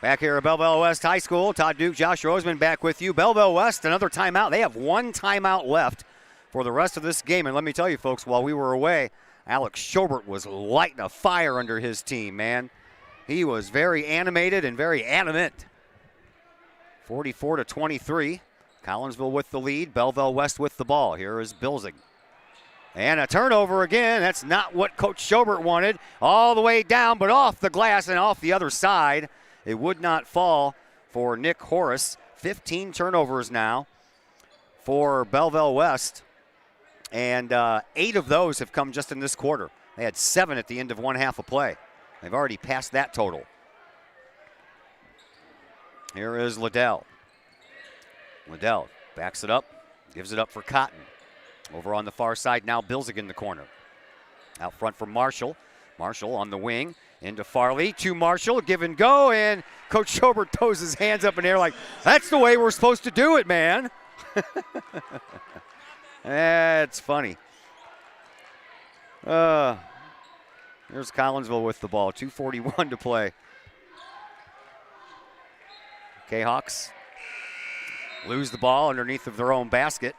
Back here at Belleville West High School, Todd Duke, Josh Roseman back with you. Belleville West, another timeout. They have one timeout left for the rest of this game. And let me tell you, folks, while we were away, Alex Schobert was lighting a fire under his team, man. He was very animated and very animate. 44-23. Collinsville with the lead. Belleville West with the ball. Here is Bilzig. And a turnover again. That's not what Coach Schobert wanted. All the way down, but off the glass and off the other side. It would not fall for Nick Horace. 15 turnovers now for Belleville West. And 8 of those have come just in this quarter. They had 7 at the end of one half of play. They've already passed that total. Here is Liddell. Liddell backs it up, gives it up for Cotton. Over on the far side now, Bilzig in the corner. Out front for Marshall. Marshall on the wing. Into Farley, to Marshall, give and go, and Coach Schobert throws his hands up in the air like, that's the way we're supposed to do it, man. That's funny. Here's Collinsville with the ball, 2:41 to play. Kahawks lose the ball underneath of their own basket.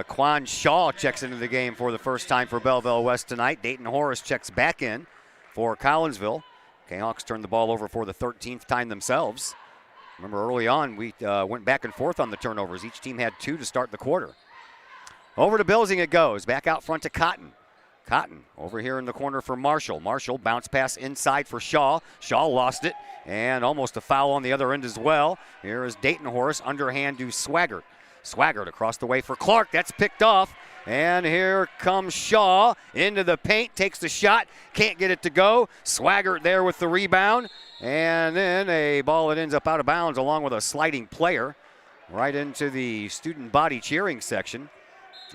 Quan Shaw checks into the game for the first time for Belleville West tonight. Dayton Horace checks back in for Collinsville. Kahawks turned the ball over for the 13th time themselves. Remember early on, we went back and forth on the turnovers. Each team had 2 to start the quarter. Over to Bilsing it goes. Back out front to Cotton. Cotton over here in the corner for Marshall. Marshall bounce pass inside for Shaw. Shaw lost it, and almost a foul on the other end as well. Here is Dayton Horace, underhand to Swaggart. Swaggart across the way for Clark. That's picked off. And here comes Shaw into the paint, takes the shot, can't get it to go. Swaggart there with the rebound. And then a ball that ends up out of bounds along with a sliding player right into the student body cheering section.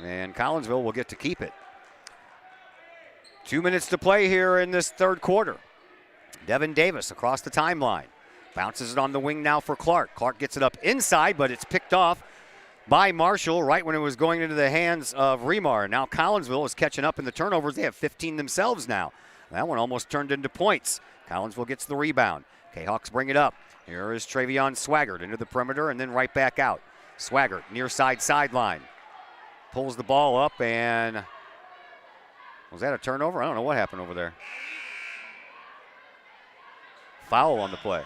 And Collinsville will get to keep it. 2 minutes to play here in this third quarter. Devin Davis across the timeline. Bounces it on the wing now for Clark. Clark gets it up inside, but it's picked off by Marshall right when it was going into the hands of Remar. Now Collinsville is catching up in the turnovers. They have 15 themselves now. That one almost turned into points. Collinsville gets the rebound. Kahawks bring it up. Here is Travion Swaggart into the perimeter and then right back out. Swaggart near side sideline. Pulls the ball up, and was that a turnover? I don't know what happened over there. Foul on the play.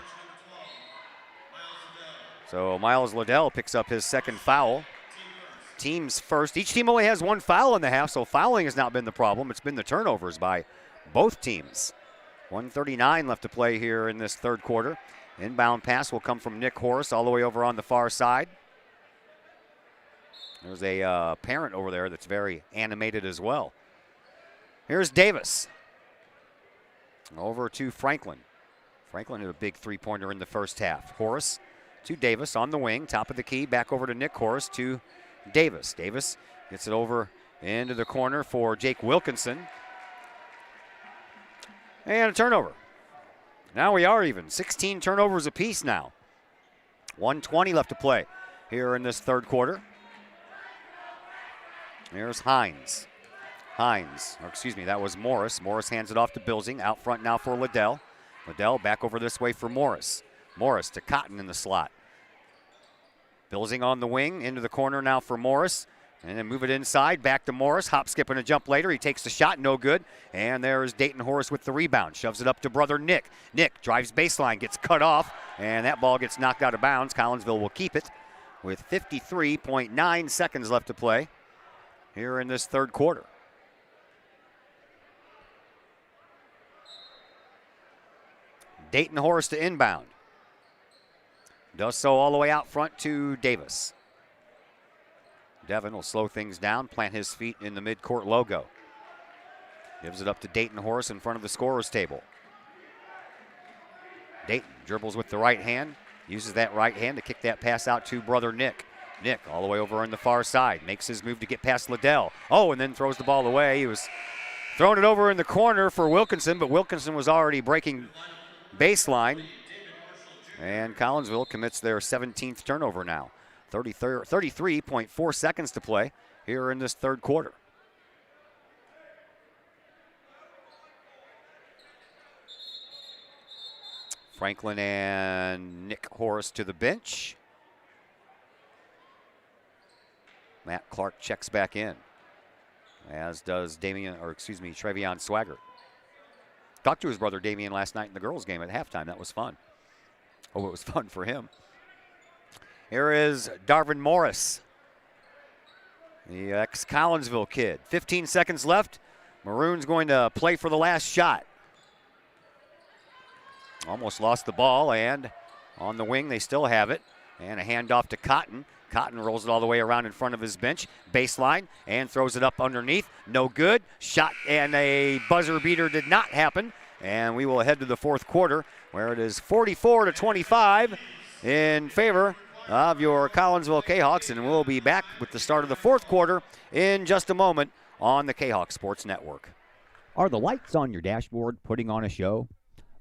So Miles Liddell picks up his second foul. Team's first. Each team only has 1 foul in the half, so fouling has not been the problem. It's been the turnovers by both teams. 1:39 left to play here in this third quarter. Inbound pass will come from Nick Horace all the way over on the far side. There's a parent over there that's very animated as well. Here's Davis. Over to Franklin. Franklin had a big three-pointer in the first half. Horace to Davis on the wing, top of the key, back over to Nick Horace to Davis. Davis gets it over into the corner for Jake Wilkinson. And a turnover. Now we are even. 16 turnovers apiece now. 1:20 left to play here in this third quarter. There's Hines. That was Morris. Morris hands it off to Bilsing. Out front now for Liddell. Liddell back over this way for Morris. Morris to Cotton in the slot. Bilsing on the wing, into the corner now for Morris. And then move it inside, back to Morris. Hop, skip, and a jump later. He takes the shot, no good. And there's Dayton Horace with the rebound. Shoves it up to brother Nick. Nick drives baseline, gets cut off, and that ball gets knocked out of bounds. Collinsville will keep it with 53.9 seconds left to play here in this third quarter. Dayton Horace to inbound. Does so all the way out front to Davis. Devin will slow things down, plant his feet in the midcourt logo. Gives it up to Dayton Horace in front of the scorer's table. Dayton dribbles with the right hand, uses that right hand to kick that pass out to brother Nick. Nick all the way over on the far side, makes his move to get past Liddell. Oh, and then throws the ball away. He was throwing it over in the corner for Wilkinson, but Wilkinson was already breaking baseline. And Collinsville commits their 17th turnover now. 33.4 seconds to play here in this third quarter. Franklin and Nick Horace to the bench. Matt Clark checks back in, as does Travion Swaggart. Talked to his brother Damian last night in the girls' game at halftime. That was fun. Hope it was fun for him. Here is Darvin Morris, the ex-Collinsville kid. 15 seconds left. Maroon's going to play for the last shot. Almost lost the ball, and on the wing they still have it. And a handoff to Cotton. Cotton rolls it all the way around in front of his bench. Baseline, and throws it up underneath. No good. Shot and a buzzer beater did not happen. And we will head to the fourth quarter, where it is 44-25 in favor of your Collinsville Kahawks, and we'll be back with the start of the fourth quarter in just a moment on the Kahawk Sports Network. Are the lights on your dashboard putting on a show?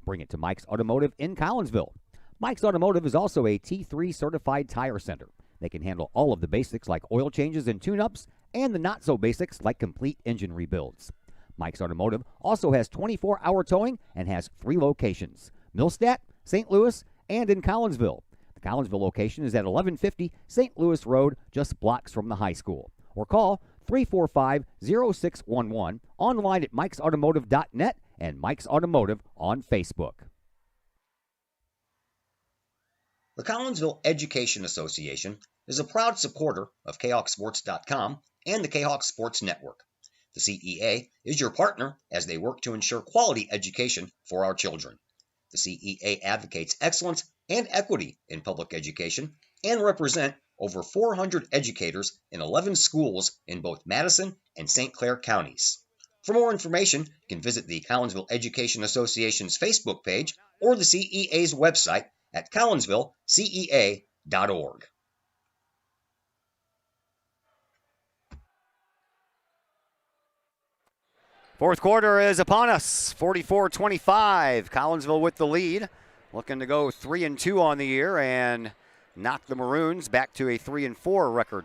Bring it to Mike's Automotive in Collinsville. Mike's Automotive is also a T3 certified tire center. They can handle all of the basics like oil changes and tune-ups, and the not-so-basics like complete engine rebuilds. Mike's Automotive also has 24-hour towing and has 3 locations: Millstadt, St. Louis, and in Collinsville. The Collinsville location is at 1150 St. Louis Road, just blocks from the high school. Or call 345-0611, online at mikesautomotive.net and Mike's Automotive on Facebook. The Collinsville Education Association is a proud supporter of KahokSports.com and the Kahok Sports Network. The CEA is your partner as they work to ensure quality education for our children. The CEA advocates excellence and equity in public education and represent over 400 educators in 11 schools in both Madison and St. Clair counties. For more information, you can visit the Collinsville Education Association's Facebook page or the CEA's website at collinsvillecea.org. Fourth quarter is upon us, 44-25. Collinsville with the lead, looking to go 3-2 on the year and knock the Maroons back to a 3-4 record.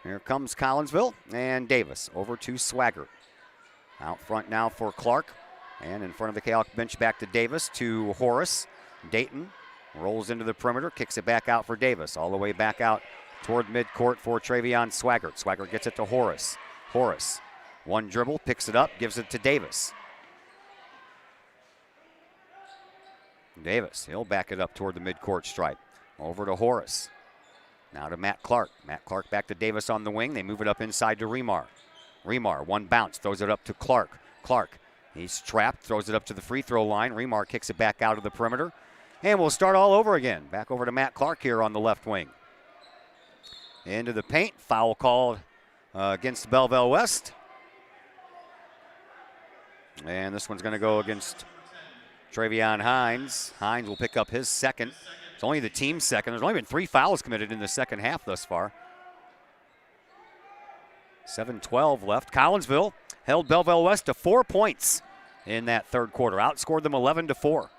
Here comes Collinsville and Davis over to Swaggart. Out front now for Clark, and in front of the Kahok bench back to Davis to Horace. Dayton rolls into the perimeter, kicks it back out for Davis, all the way back out toward midcourt for Travion Swaggart. Swaggart gets it to Horace. Horace, one dribble, picks it up, gives it to Davis. Davis, he'll back it up toward the midcourt stripe. Over to Horace. Now to Matt Clark. Matt Clark back to Davis on the wing. They move it up inside to Remar. Remar, one bounce, throws it up to Clark. Clark, he's trapped, throws it up to the free throw line. Remar kicks it back out of the perimeter. And we'll start all over again. Back over to Matt Clark here on the left wing. Into the paint. Foul called against Belleville West. And this one's going to go against Travion Hines. Hines will pick up his second. It's only the team's second. There's only been 3 fouls committed in the second half thus far. 7:12 left. Collinsville held Belleville West to 4 points in that third quarter. Outscored them 11-4.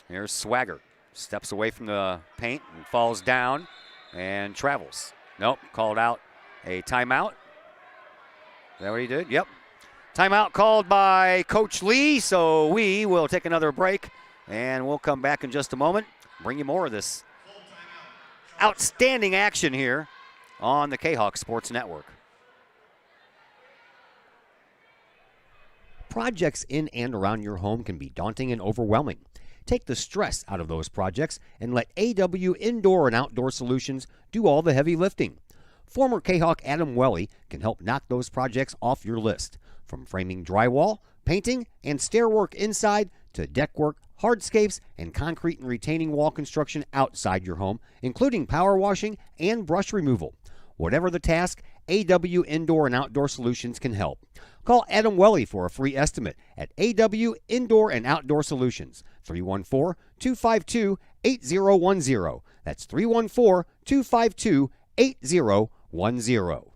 Here's Swaggart. Steps away from the paint and falls down and travels. Nope, called out a timeout. Is that what he did? Yep. Timeout called by Coach Lee, so we will take another break, and we'll come back in just a moment. Bring you more of this outstanding action here on the Kahok Sports Network. Projects in and around your home can be daunting and overwhelming. Take the stress out of those projects and let AW Indoor and Outdoor Solutions do all the heavy lifting. Former Kahok Adam Welly can help knock those projects off your list. From framing drywall, painting, and stair work inside to deck work, hardscapes, and concrete and retaining wall construction outside your home, including power washing and brush removal. Whatever the task, AW Indoor and Outdoor Solutions can help. Call Adam Welly for a free estimate at AW Indoor and Outdoor Solutions, 314-252-8010. That's 314-252-8010.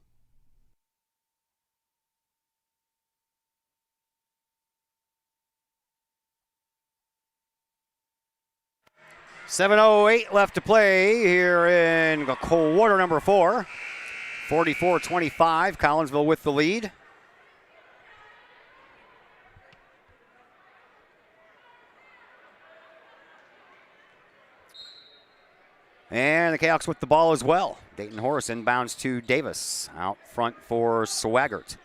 7:08 left to play here in quarter number 4. 44-25, Collinsville with the lead. And the Kahoks with the ball as well. Dayton Horace inbounds to Davis. Out front for Swaggart.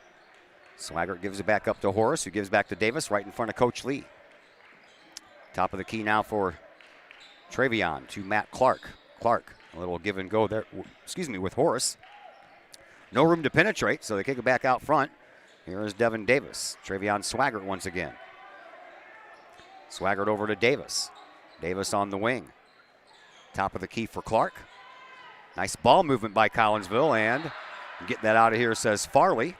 Swaggart gives it back up to Horace, who gives back to Davis right in front of Coach Lee. Top of the key now for Travion to Matt Clark. Clark, a little give and go there, with Horace. No room to penetrate, so they kick it back out front. Here is Devin Davis. Travion Swaggart once again. Swaggart over to Davis. Davis on the wing. Top of the key for Clark. Nice ball movement by Collinsville, and get that out of here, says Farley.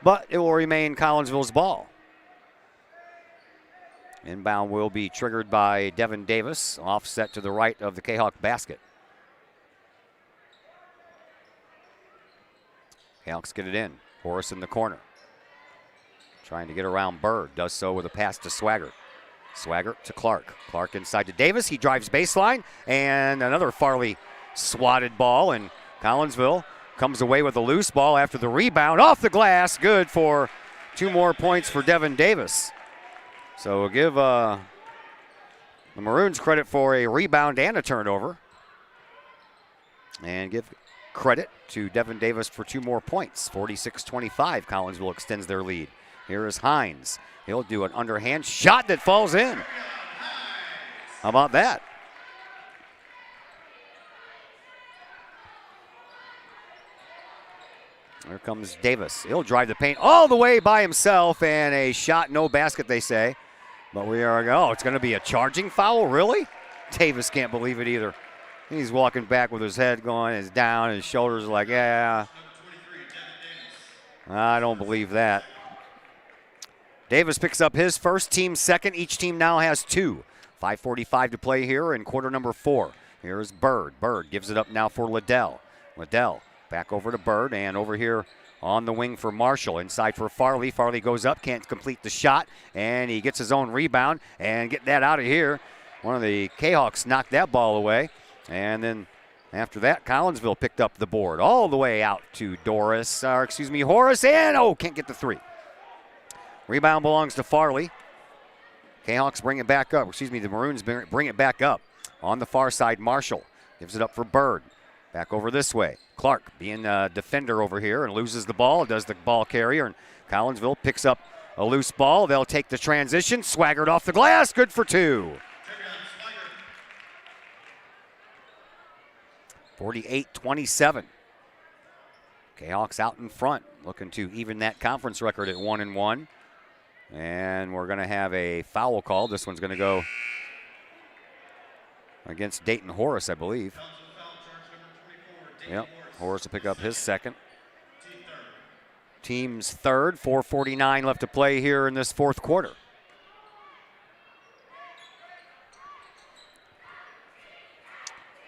But it will remain Collinsville's ball. Inbound will be triggered by Devin Davis, offset to the right of the Kahok basket. Kahawks get it in. Horace in the corner. Trying to get around Bird. Does so with a pass to Swaggart. Swaggart to Clark. Clark inside to Davis. He drives baseline. And another Farley swatted ball. And Collinsville comes away with a loose ball after the rebound. Off the glass. Good for 2 more points for Devin Davis. So we'll give the Maroons credit for a rebound and a turnover. And give credit to Devin Davis for 2 more points. 46-25, Collinsville extends their lead. Here is Hines. He'll do an underhand shot that falls in. How about that? Here comes Davis. He'll drive the paint all the way by himself, and a shot, no basket, they say. But it's going to be a charging foul, really? Davis can't believe it either. He's walking back with his head going, his down, his shoulders are like, yeah. I don't believe that. Davis picks up his first, team second. Each team now has 2. 5:45 to play here in quarter number 4. Here's Bird. Bird gives it up now for Liddell. Liddell back over to Bird, and over here on the wing for Marshall. Inside for Farley. Farley goes up, can't complete the shot, and he gets his own rebound and get that out of here. One of the Kahawks knocked that ball away. And then after that, Collinsville picked up the board all the way out to Horace, and can't get the 3. Rebound belongs to Farley. Kahawks bring it back up. The Maroons bring it back up. On the far side, Marshall gives it up for Bird. Back over this way. Clark being a defender over here and loses the ball, does the ball carrier, and Collinsville picks up a loose ball. They'll take the transition, swaggered off the glass, good for 2. 48-27. Kahawks out in front, looking to even that conference record at 1-1. And we're going to have a foul call. This one's going to go against Dayton Horace, I believe. Yep, Horace will pick up his second. Team's third. 4:49 left to play here in this fourth quarter.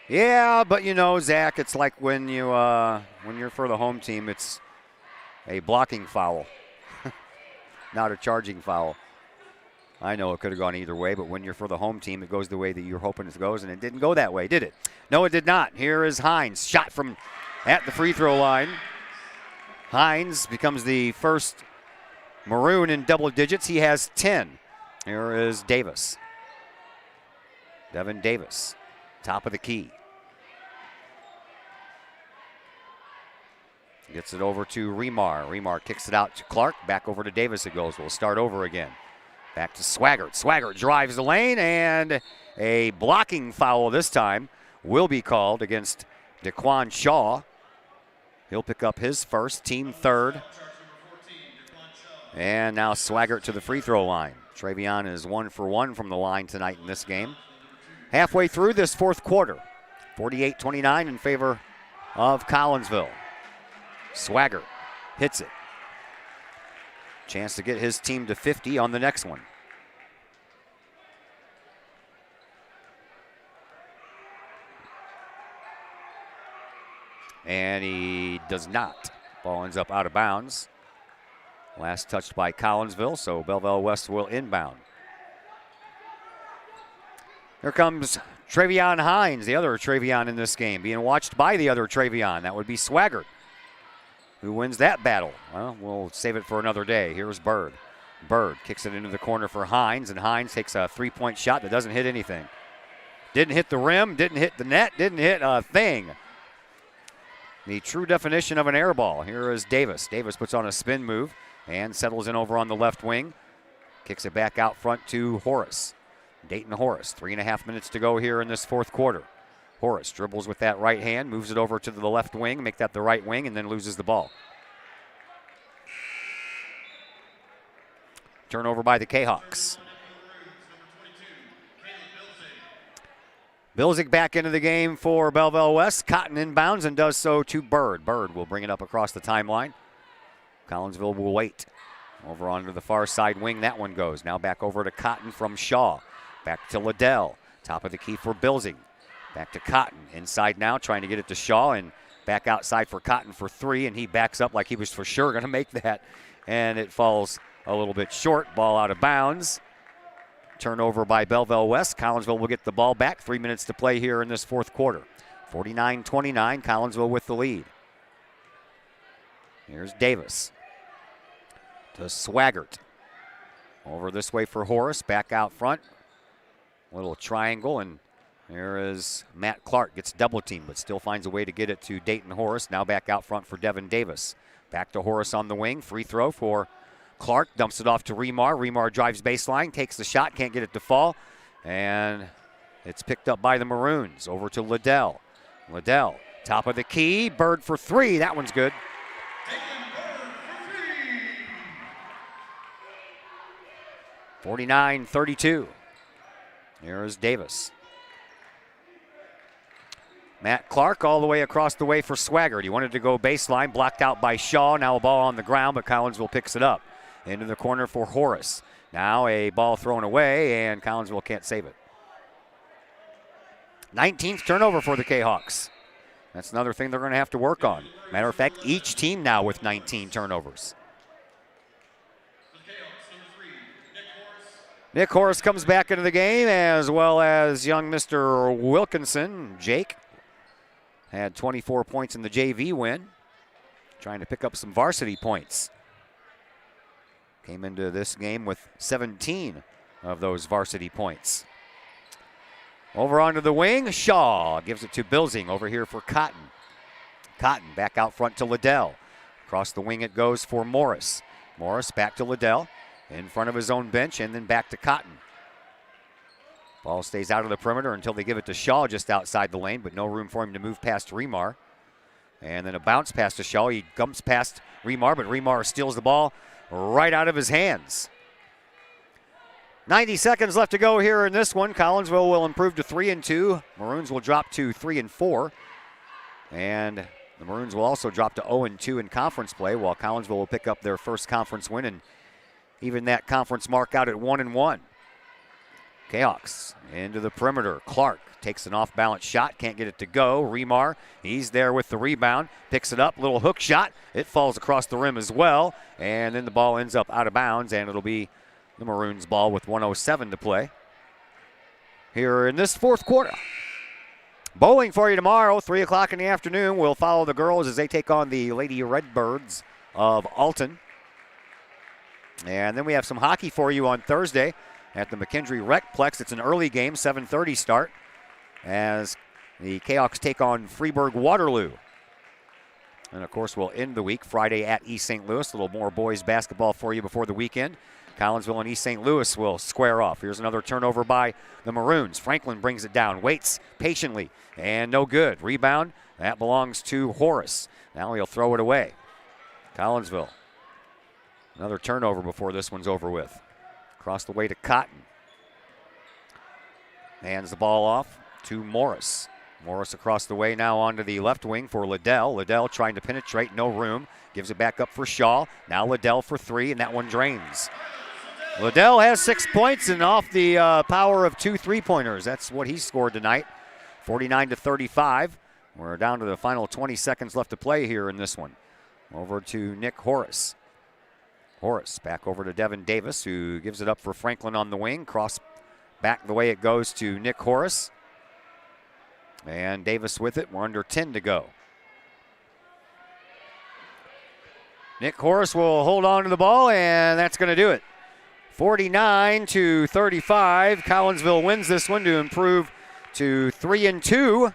Yeah, but Zach, it's like when you're for the home team, it's a blocking foul, not a charging foul. I know it could have gone either way, but when you're for the home team, it goes the way that you're hoping it goes, and it didn't go that way, did it? No, it did not. Here is Hines, shot from at the free throw line. Hines becomes the first Maroon in double digits. He has 10. Here is Davis. Devin Davis, top of the key. Gets it over to Remar. Remar kicks it out to Clark. Back over to Davis it goes. We'll start over again. Back to Swaggart. Swaggart drives the lane, and a blocking foul this time will be called against DeQuan Shaw. He'll pick up his first, team third. And now Swaggart to the free throw line. Travion is 1 for 1 from the line tonight in this game. Halfway through this fourth quarter, 48-29 in favor of Collinsville. Swaggart hits it. Chance to get his team to 50 on the next one. And he does not. Ball ends up out of bounds. Last touched by Collinsville, so Belleville West will inbound. Here comes Travion Hines, the other Travion in this game, being watched by the other Travion. That would be Swaggart. Who wins that battle? Well, we'll save it for another day. Here's Bird. Bird kicks it into the corner for Hines, and Hines takes a three-point shot that doesn't hit anything. Didn't hit the rim, didn't hit the net, didn't hit a thing. The true definition of an air ball. Here is Davis. Davis puts on a spin move and settles in over on the left wing. Kicks it back out front to Horace. Dayton Horace, 3.5 minutes to go here in this fourth quarter. Horace dribbles with that right hand, moves it over to the left wing, make that the right wing, and then loses the ball. Turnover by the Kahawks. Bilzig back into the game for Belleville West. Cotton inbounds and does so to Bird. Bird will bring it up across the timeline. Collinsville will wait. Over onto the far side wing, that one goes. Now back over to Cotton from Shaw. Back to Liddell. Top of the key for Bilzig. Back to Cotton. Inside now, trying to get it to Shaw, and back outside for Cotton for three, and he backs up like he was for sure going to make that, and it falls a little bit short. Ball out of bounds. Turnover by Belleville West. Collinsville will get the ball back. 3 minutes to play here in this fourth quarter. 49-29, Collinsville with the lead. Here's Davis to Swaggart. Over this way for Horace, back out front. Little triangle, and there is Matt Clark, gets double teamed, but still finds a way to get it to Dayton Horace. Now back out front for Devin Davis. Back to Horace on the wing, free throw for Clark, dumps it off to Remar. Remar drives baseline, takes the shot, can't get it to fall, and it's picked up by the Maroons. Over to Liddell. Liddell, top of the key, Bird for three, that one's good. 49-32. Here is Davis. Matt Clark all the way across the way for Swaggart. He wanted to go baseline, blocked out by Shaw. Now a ball on the ground, but Collinsville picks it up. Into the corner for Horace. Now a ball thrown away, and Collinsville can't save it. 19th turnover for the Kahawks. That's another thing they're going to have to work on. Matter of fact, each team now with 19 turnovers. Nick Horace comes back into the game, as well as young Mr. Wilkinson. Jake had 24 points in the JV win, trying to pick up some varsity points. Came into this game with 17 of those varsity points. Over onto the wing, Shaw gives it to Bilsing over here for Cotton. Cotton back out front to Liddell. Across the wing it goes for Morris. Morris back to Liddell. In front of his own bench, and then back to Cotton. Ball stays out of the perimeter until they give it to Shaw just outside the lane, but no room for him to move past Remar. And then a bounce pass to Shaw. He gumps past Remar, but Remar steals the ball right out of his hands. 90 seconds left to go here in this one. Collinsville will improve to 3-2. Maroons will drop to 3-4. And the Maroons will also drop to 0-2 in conference play, while Collinsville will pick up their first conference win and even that conference mark out at 1-1. Kahawks into the perimeter. Clark takes an off-balance shot, can't get it to go. Remar, he's there with the rebound, picks it up, little hook shot. It falls across the rim as well, and then the ball ends up out of bounds, and it'll be the Maroons' ball with 1:07 to play here in this fourth quarter. Bowling for you tomorrow, 3 o'clock in the afternoon. We'll follow the girls as they take on the Lady Redbirds of Alton. And then we have some hockey for you on Thursday at the McKendree Recplex. It's an early game, 7:30 start, as the Kahawks take on Freeburg Waterloo. And, of course, we'll end the week Friday at East St. Louis. A little more boys basketball for you before the weekend. Collinsville and East St. Louis will square off. Here's another turnover by the Maroons. Franklin brings it down, waits patiently, and no good. Rebound, that belongs to Horace. Now he'll throw it away. Collinsville. Another turnover before this one's over with. Across the way to Cotton. Hands the ball off to Morris. Morris across the way now onto the left wing for Liddell. Liddell trying to penetrate, no room. Gives it back up for Shaw. Now Liddell for three, and that one drains. Liddell has 6 points and off the power of 2 3-pointers. That's what he scored tonight, 49-35. We're down to the final 20 seconds left to play here in this one. Over to Nick Horace. Horace back over to Devin Davis, who gives it up for Franklin on the wing. Cross back the way it goes to Nick Horace. And Davis with it. We're under 10 to go. Nick Horace will hold on to the ball, and that's going to do it. 49-35. Collinsville wins this one to improve to 3-2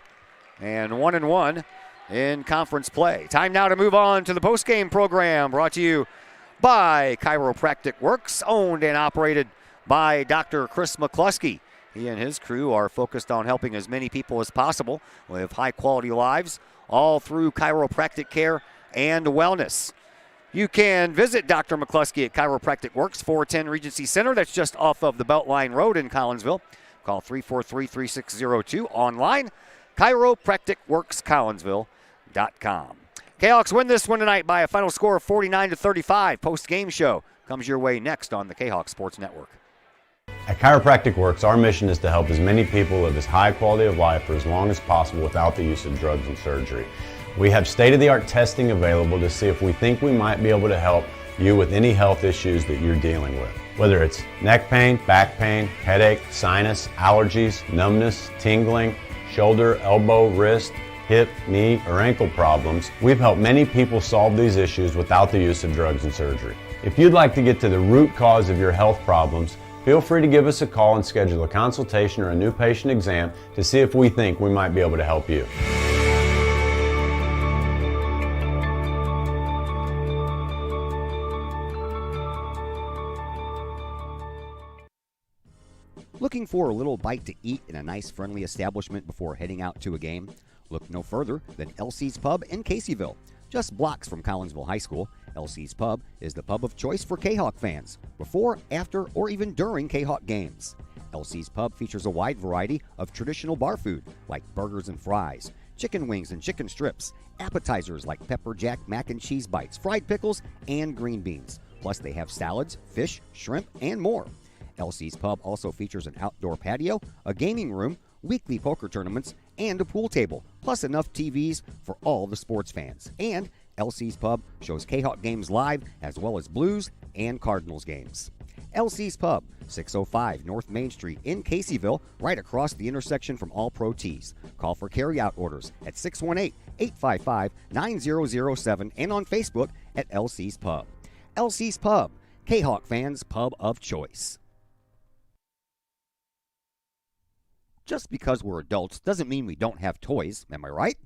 and 1-1 in conference play. Time now to move on to the postgame program, brought to you by Chiropractic Works, owned and operated by Dr. Chris McCluskey. He and his crew are focused on helping as many people as possible live high-quality lives, all through chiropractic care and wellness. You can visit Dr. McCluskey at Chiropractic Works, 410 Regency Center. That's just off of the Beltline Road in Collinsville. Call 343-3602. Online, chiropracticworkscollinsville.com. Kahawks win this one tonight by a final score of 49-35. Post-game show comes your way next on the Kahawk Sports Network. At Chiropractic Works, our mission is to help as many people live as high quality of life for as long as possible without the use of drugs and surgery. We have state-of-the-art testing available to see if we think we might be able to help you with any health issues that you're dealing with. Whether it's neck pain, back pain, headache, sinus, allergies, numbness, tingling, shoulder, elbow, wrist, hip, knee, or ankle problems, we've helped many people solve these issues without the use of drugs and surgery. If you'd like to get to the root cause of your health problems, feel free to give us a call and schedule a consultation or a new patient exam to see if we think we might be able to help you. Looking for a little bite to eat in a nice friendly establishment before heading out to a game? Look no further than LC's Pub in Caseyville. Just blocks from Collinsville High School, LC's Pub is the pub of choice for Kahok fans, before, after, or even during Kahok games. LC's Pub features a wide variety of traditional bar food like burgers and fries, chicken wings and chicken strips, appetizers like pepper jack mac and cheese bites, fried pickles, and green beans. Plus they have salads, fish, shrimp, and more. LC's Pub also features an outdoor patio, a gaming room, weekly poker tournaments, and a pool table, plus enough TVs for all the sports fans. And LC's Pub shows Kahok games live as well as Blues and Cardinals games. LC's Pub, 605 North Main Street in Caseyville, right across the intersection from All Pro Tees. Call for carry-out orders at 618-855-9007 and on Facebook at LC's Pub. LC's Pub, Kahok fans' pub of choice. Just because we're adults doesn't mean we don't have toys, am I right?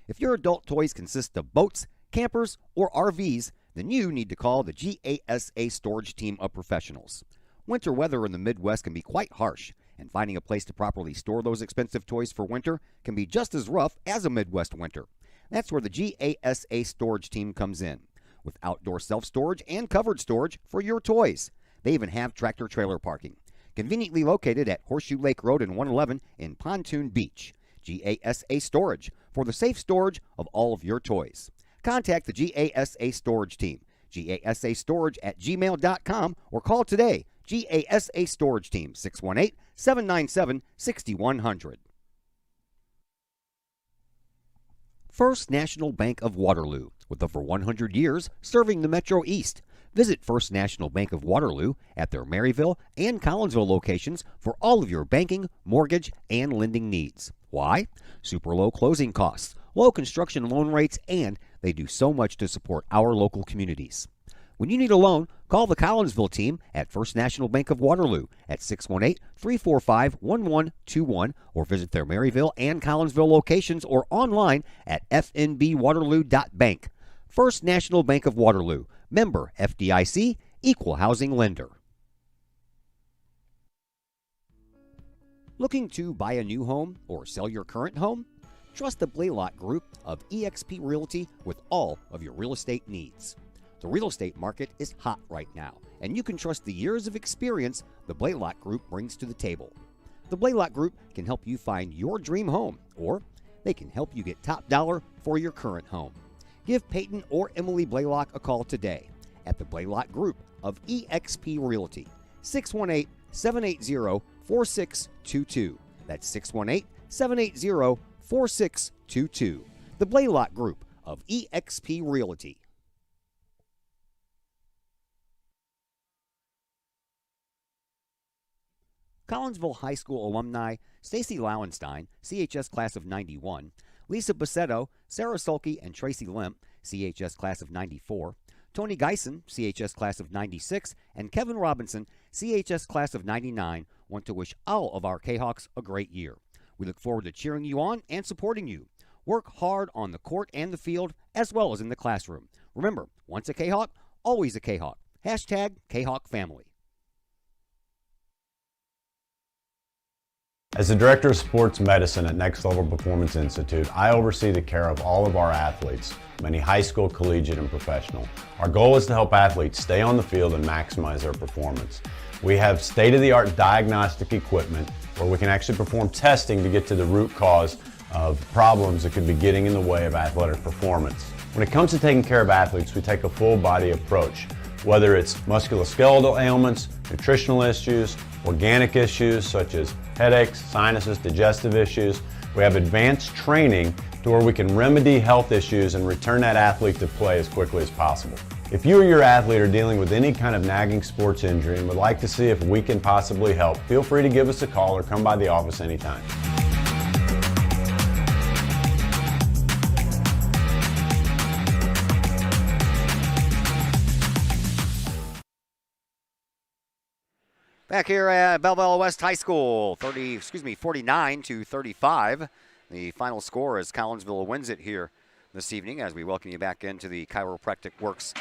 If your adult toys consist of boats, campers, or RVs, then you need to call the GASA storage team of professionals. Winter weather in the Midwest can be quite harsh, and finding a place to properly store those expensive toys for winter can be just as rough as a Midwest winter. That's where the GASA storage team comes in, with outdoor self-storage and covered storage for your toys. They even have tractor-trailer parking. Conveniently located at Horseshoe Lake Road and 111 in Pontoon Beach. GASA Storage, for the safe storage of all of your toys. Contact the GASA Storage team, gasastorage@gmail.com, or call today, GASA Storage Team, 618-797-6100. First National Bank of Waterloo, with over 100 years serving the Metro East. Visit First National Bank of Waterloo at their Maryville and Collinsville locations for all of your banking, mortgage, and lending needs. Why? Super low closing costs, low construction loan rates, and they do so much to support our local communities. When you need a loan, call the Collinsville team at First National Bank of Waterloo at 618-345-1121 or visit their Maryville and Collinsville locations or online at fnbwaterloo.bank. First National Bank of Waterloo, member FDIC, equal housing lender. Looking to buy a new home or sell your current home? Trust the Blaylock Group of eXp Realty with all of your real estate needs. The real estate market is hot right now, and you can trust the years of experience the Blaylock Group brings to the table. The Blaylock Group can help you find your dream home, or they can help you get top dollar for your current home. Give Peyton or Emily Blaylock a call today at the Blaylock Group of eXp Realty, 618-780-4622. That's 618-780-4622. The Blaylock Group of eXp Realty. Collinsville High School alumni Stacy Lauenstein, CHS class of 91, Lisa Bassetto, Sarah Sulke, and Tracy Lemp, CHS class of 94, Tony Geisen, CHS class of 96, and Kevin Robinson, CHS class of 99, want to wish all of our Kahawks a great year. We look forward to cheering you on and supporting you. Work hard on the court and the field, as well as in the classroom. Remember, once a Kahawk, always a Kahawk. Hashtag Kahawk Family. As the Director of Sports Medicine at Next Level Performance Institute, I oversee the care of all of our athletes, many high school, collegiate, and professional. Our goal is to help athletes stay on the field and maximize their performance. We have state-of-the-art diagnostic equipment where we can actually perform testing to get to the root cause of problems that could be getting in the way of athletic performance. When it comes to taking care of athletes, we take a full-body approach, whether it's musculoskeletal ailments, nutritional issues, organic issues such as headaches, sinuses, digestive issues. We have advanced training to where we can remedy health issues and return that athlete to play as quickly as possible. If you or your athlete are dealing with any kind of nagging sports injury and would like to see if we can possibly help, feel free to give us a call or come by the office anytime. Back here at Belleville West High School, 49-35. The final score as Collinsville wins it here this evening as we welcome you back into the Chiropractic Works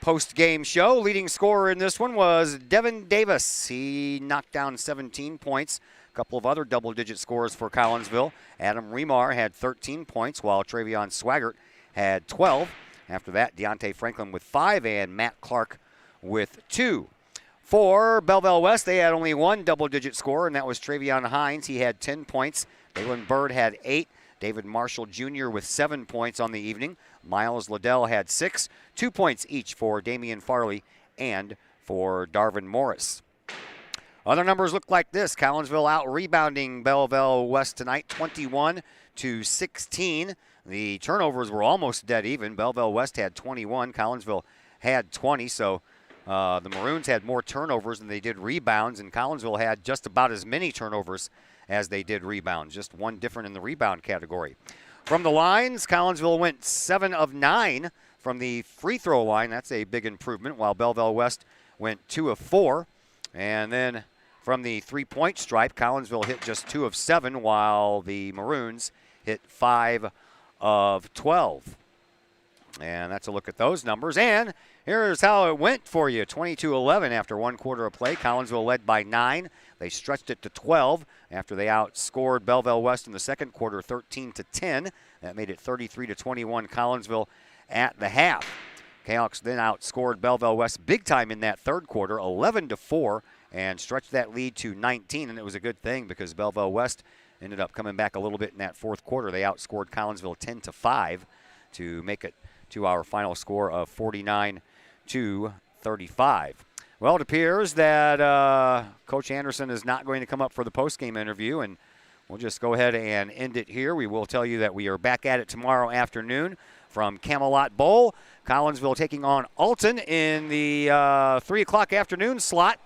post-game show. Leading scorer in this one was Devin Davis. He knocked down 17 points. A couple of other double-digit scores for Collinsville. Adam Remar had 13 points, while Travion Swaggart had 12. After that, Deontay Franklin with 5 and Matt Clark with 2. For Belleville West, they had only one double-digit scorer, and that was Travion Hines. He had 10 points. Dalen Bird had 8. David Marshall Jr. with 7 points on the evening. Miles Liddell had 6. 2 points each for Damian Farley and for Darvin Morris. Other numbers look like this. Collinsville out-rebounding Belleville West tonight, 21-16. The turnovers were almost dead even. Belleville West had 21. Collinsville had 20, so the Maroons had more turnovers than they did rebounds, and Collinsville had just about as many turnovers as they did rebounds, just one different in the rebound category. From the lines, Collinsville went 7 of 9 from the free throw line. That's a big improvement, while Belleville West went 2 of 4. And then from the three-point stripe, Collinsville hit just 2 of 7, while the Maroons hit 5 of 12. And that's a look at those numbers. And here's how it went for you. 22-11 after one quarter of play. Collinsville led by 9. They stretched it to 12 after they outscored Belleville West in the second quarter 13-10. That made it 33-21 Collinsville at the half. Kahawks then outscored Belleville West big time in that third quarter, 11-4, and stretched that lead to 19. And it was a good thing because Belleville West ended up coming back a little bit in that fourth quarter. They outscored Collinsville 10-5 to make it to our final score of 49-35. Well, it appears that Coach Anderson is not going to come up for the postgame interview, and we'll just go ahead and end it here. We will tell you that we are back at it tomorrow afternoon from Camelot Bowl. Collinsville taking on Alton in the 3 o'clock afternoon slot.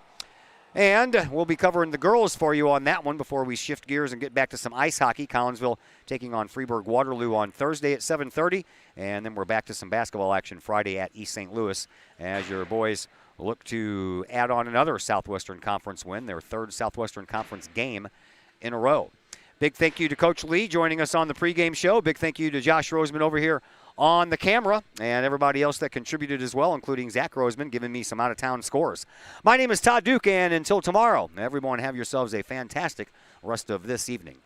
And we'll be covering the girls for you on that one before we shift gears and get back to some ice hockey. Collinsville taking on Freeburg-Waterloo on Thursday at 7:30. And then we're back to some basketball action Friday at East St. Louis as your boys look to add on another Southwestern Conference win, their third Southwestern Conference game in a row. Big thank you to Coach Lee joining us on the pregame show. Big thank you to Josh Roseman over here on the camera and everybody else that contributed as well, including Zach Roseman, giving me some out-of-town scores. My name is Todd Duke, and until tomorrow, everyone have yourselves a fantastic rest of this evening.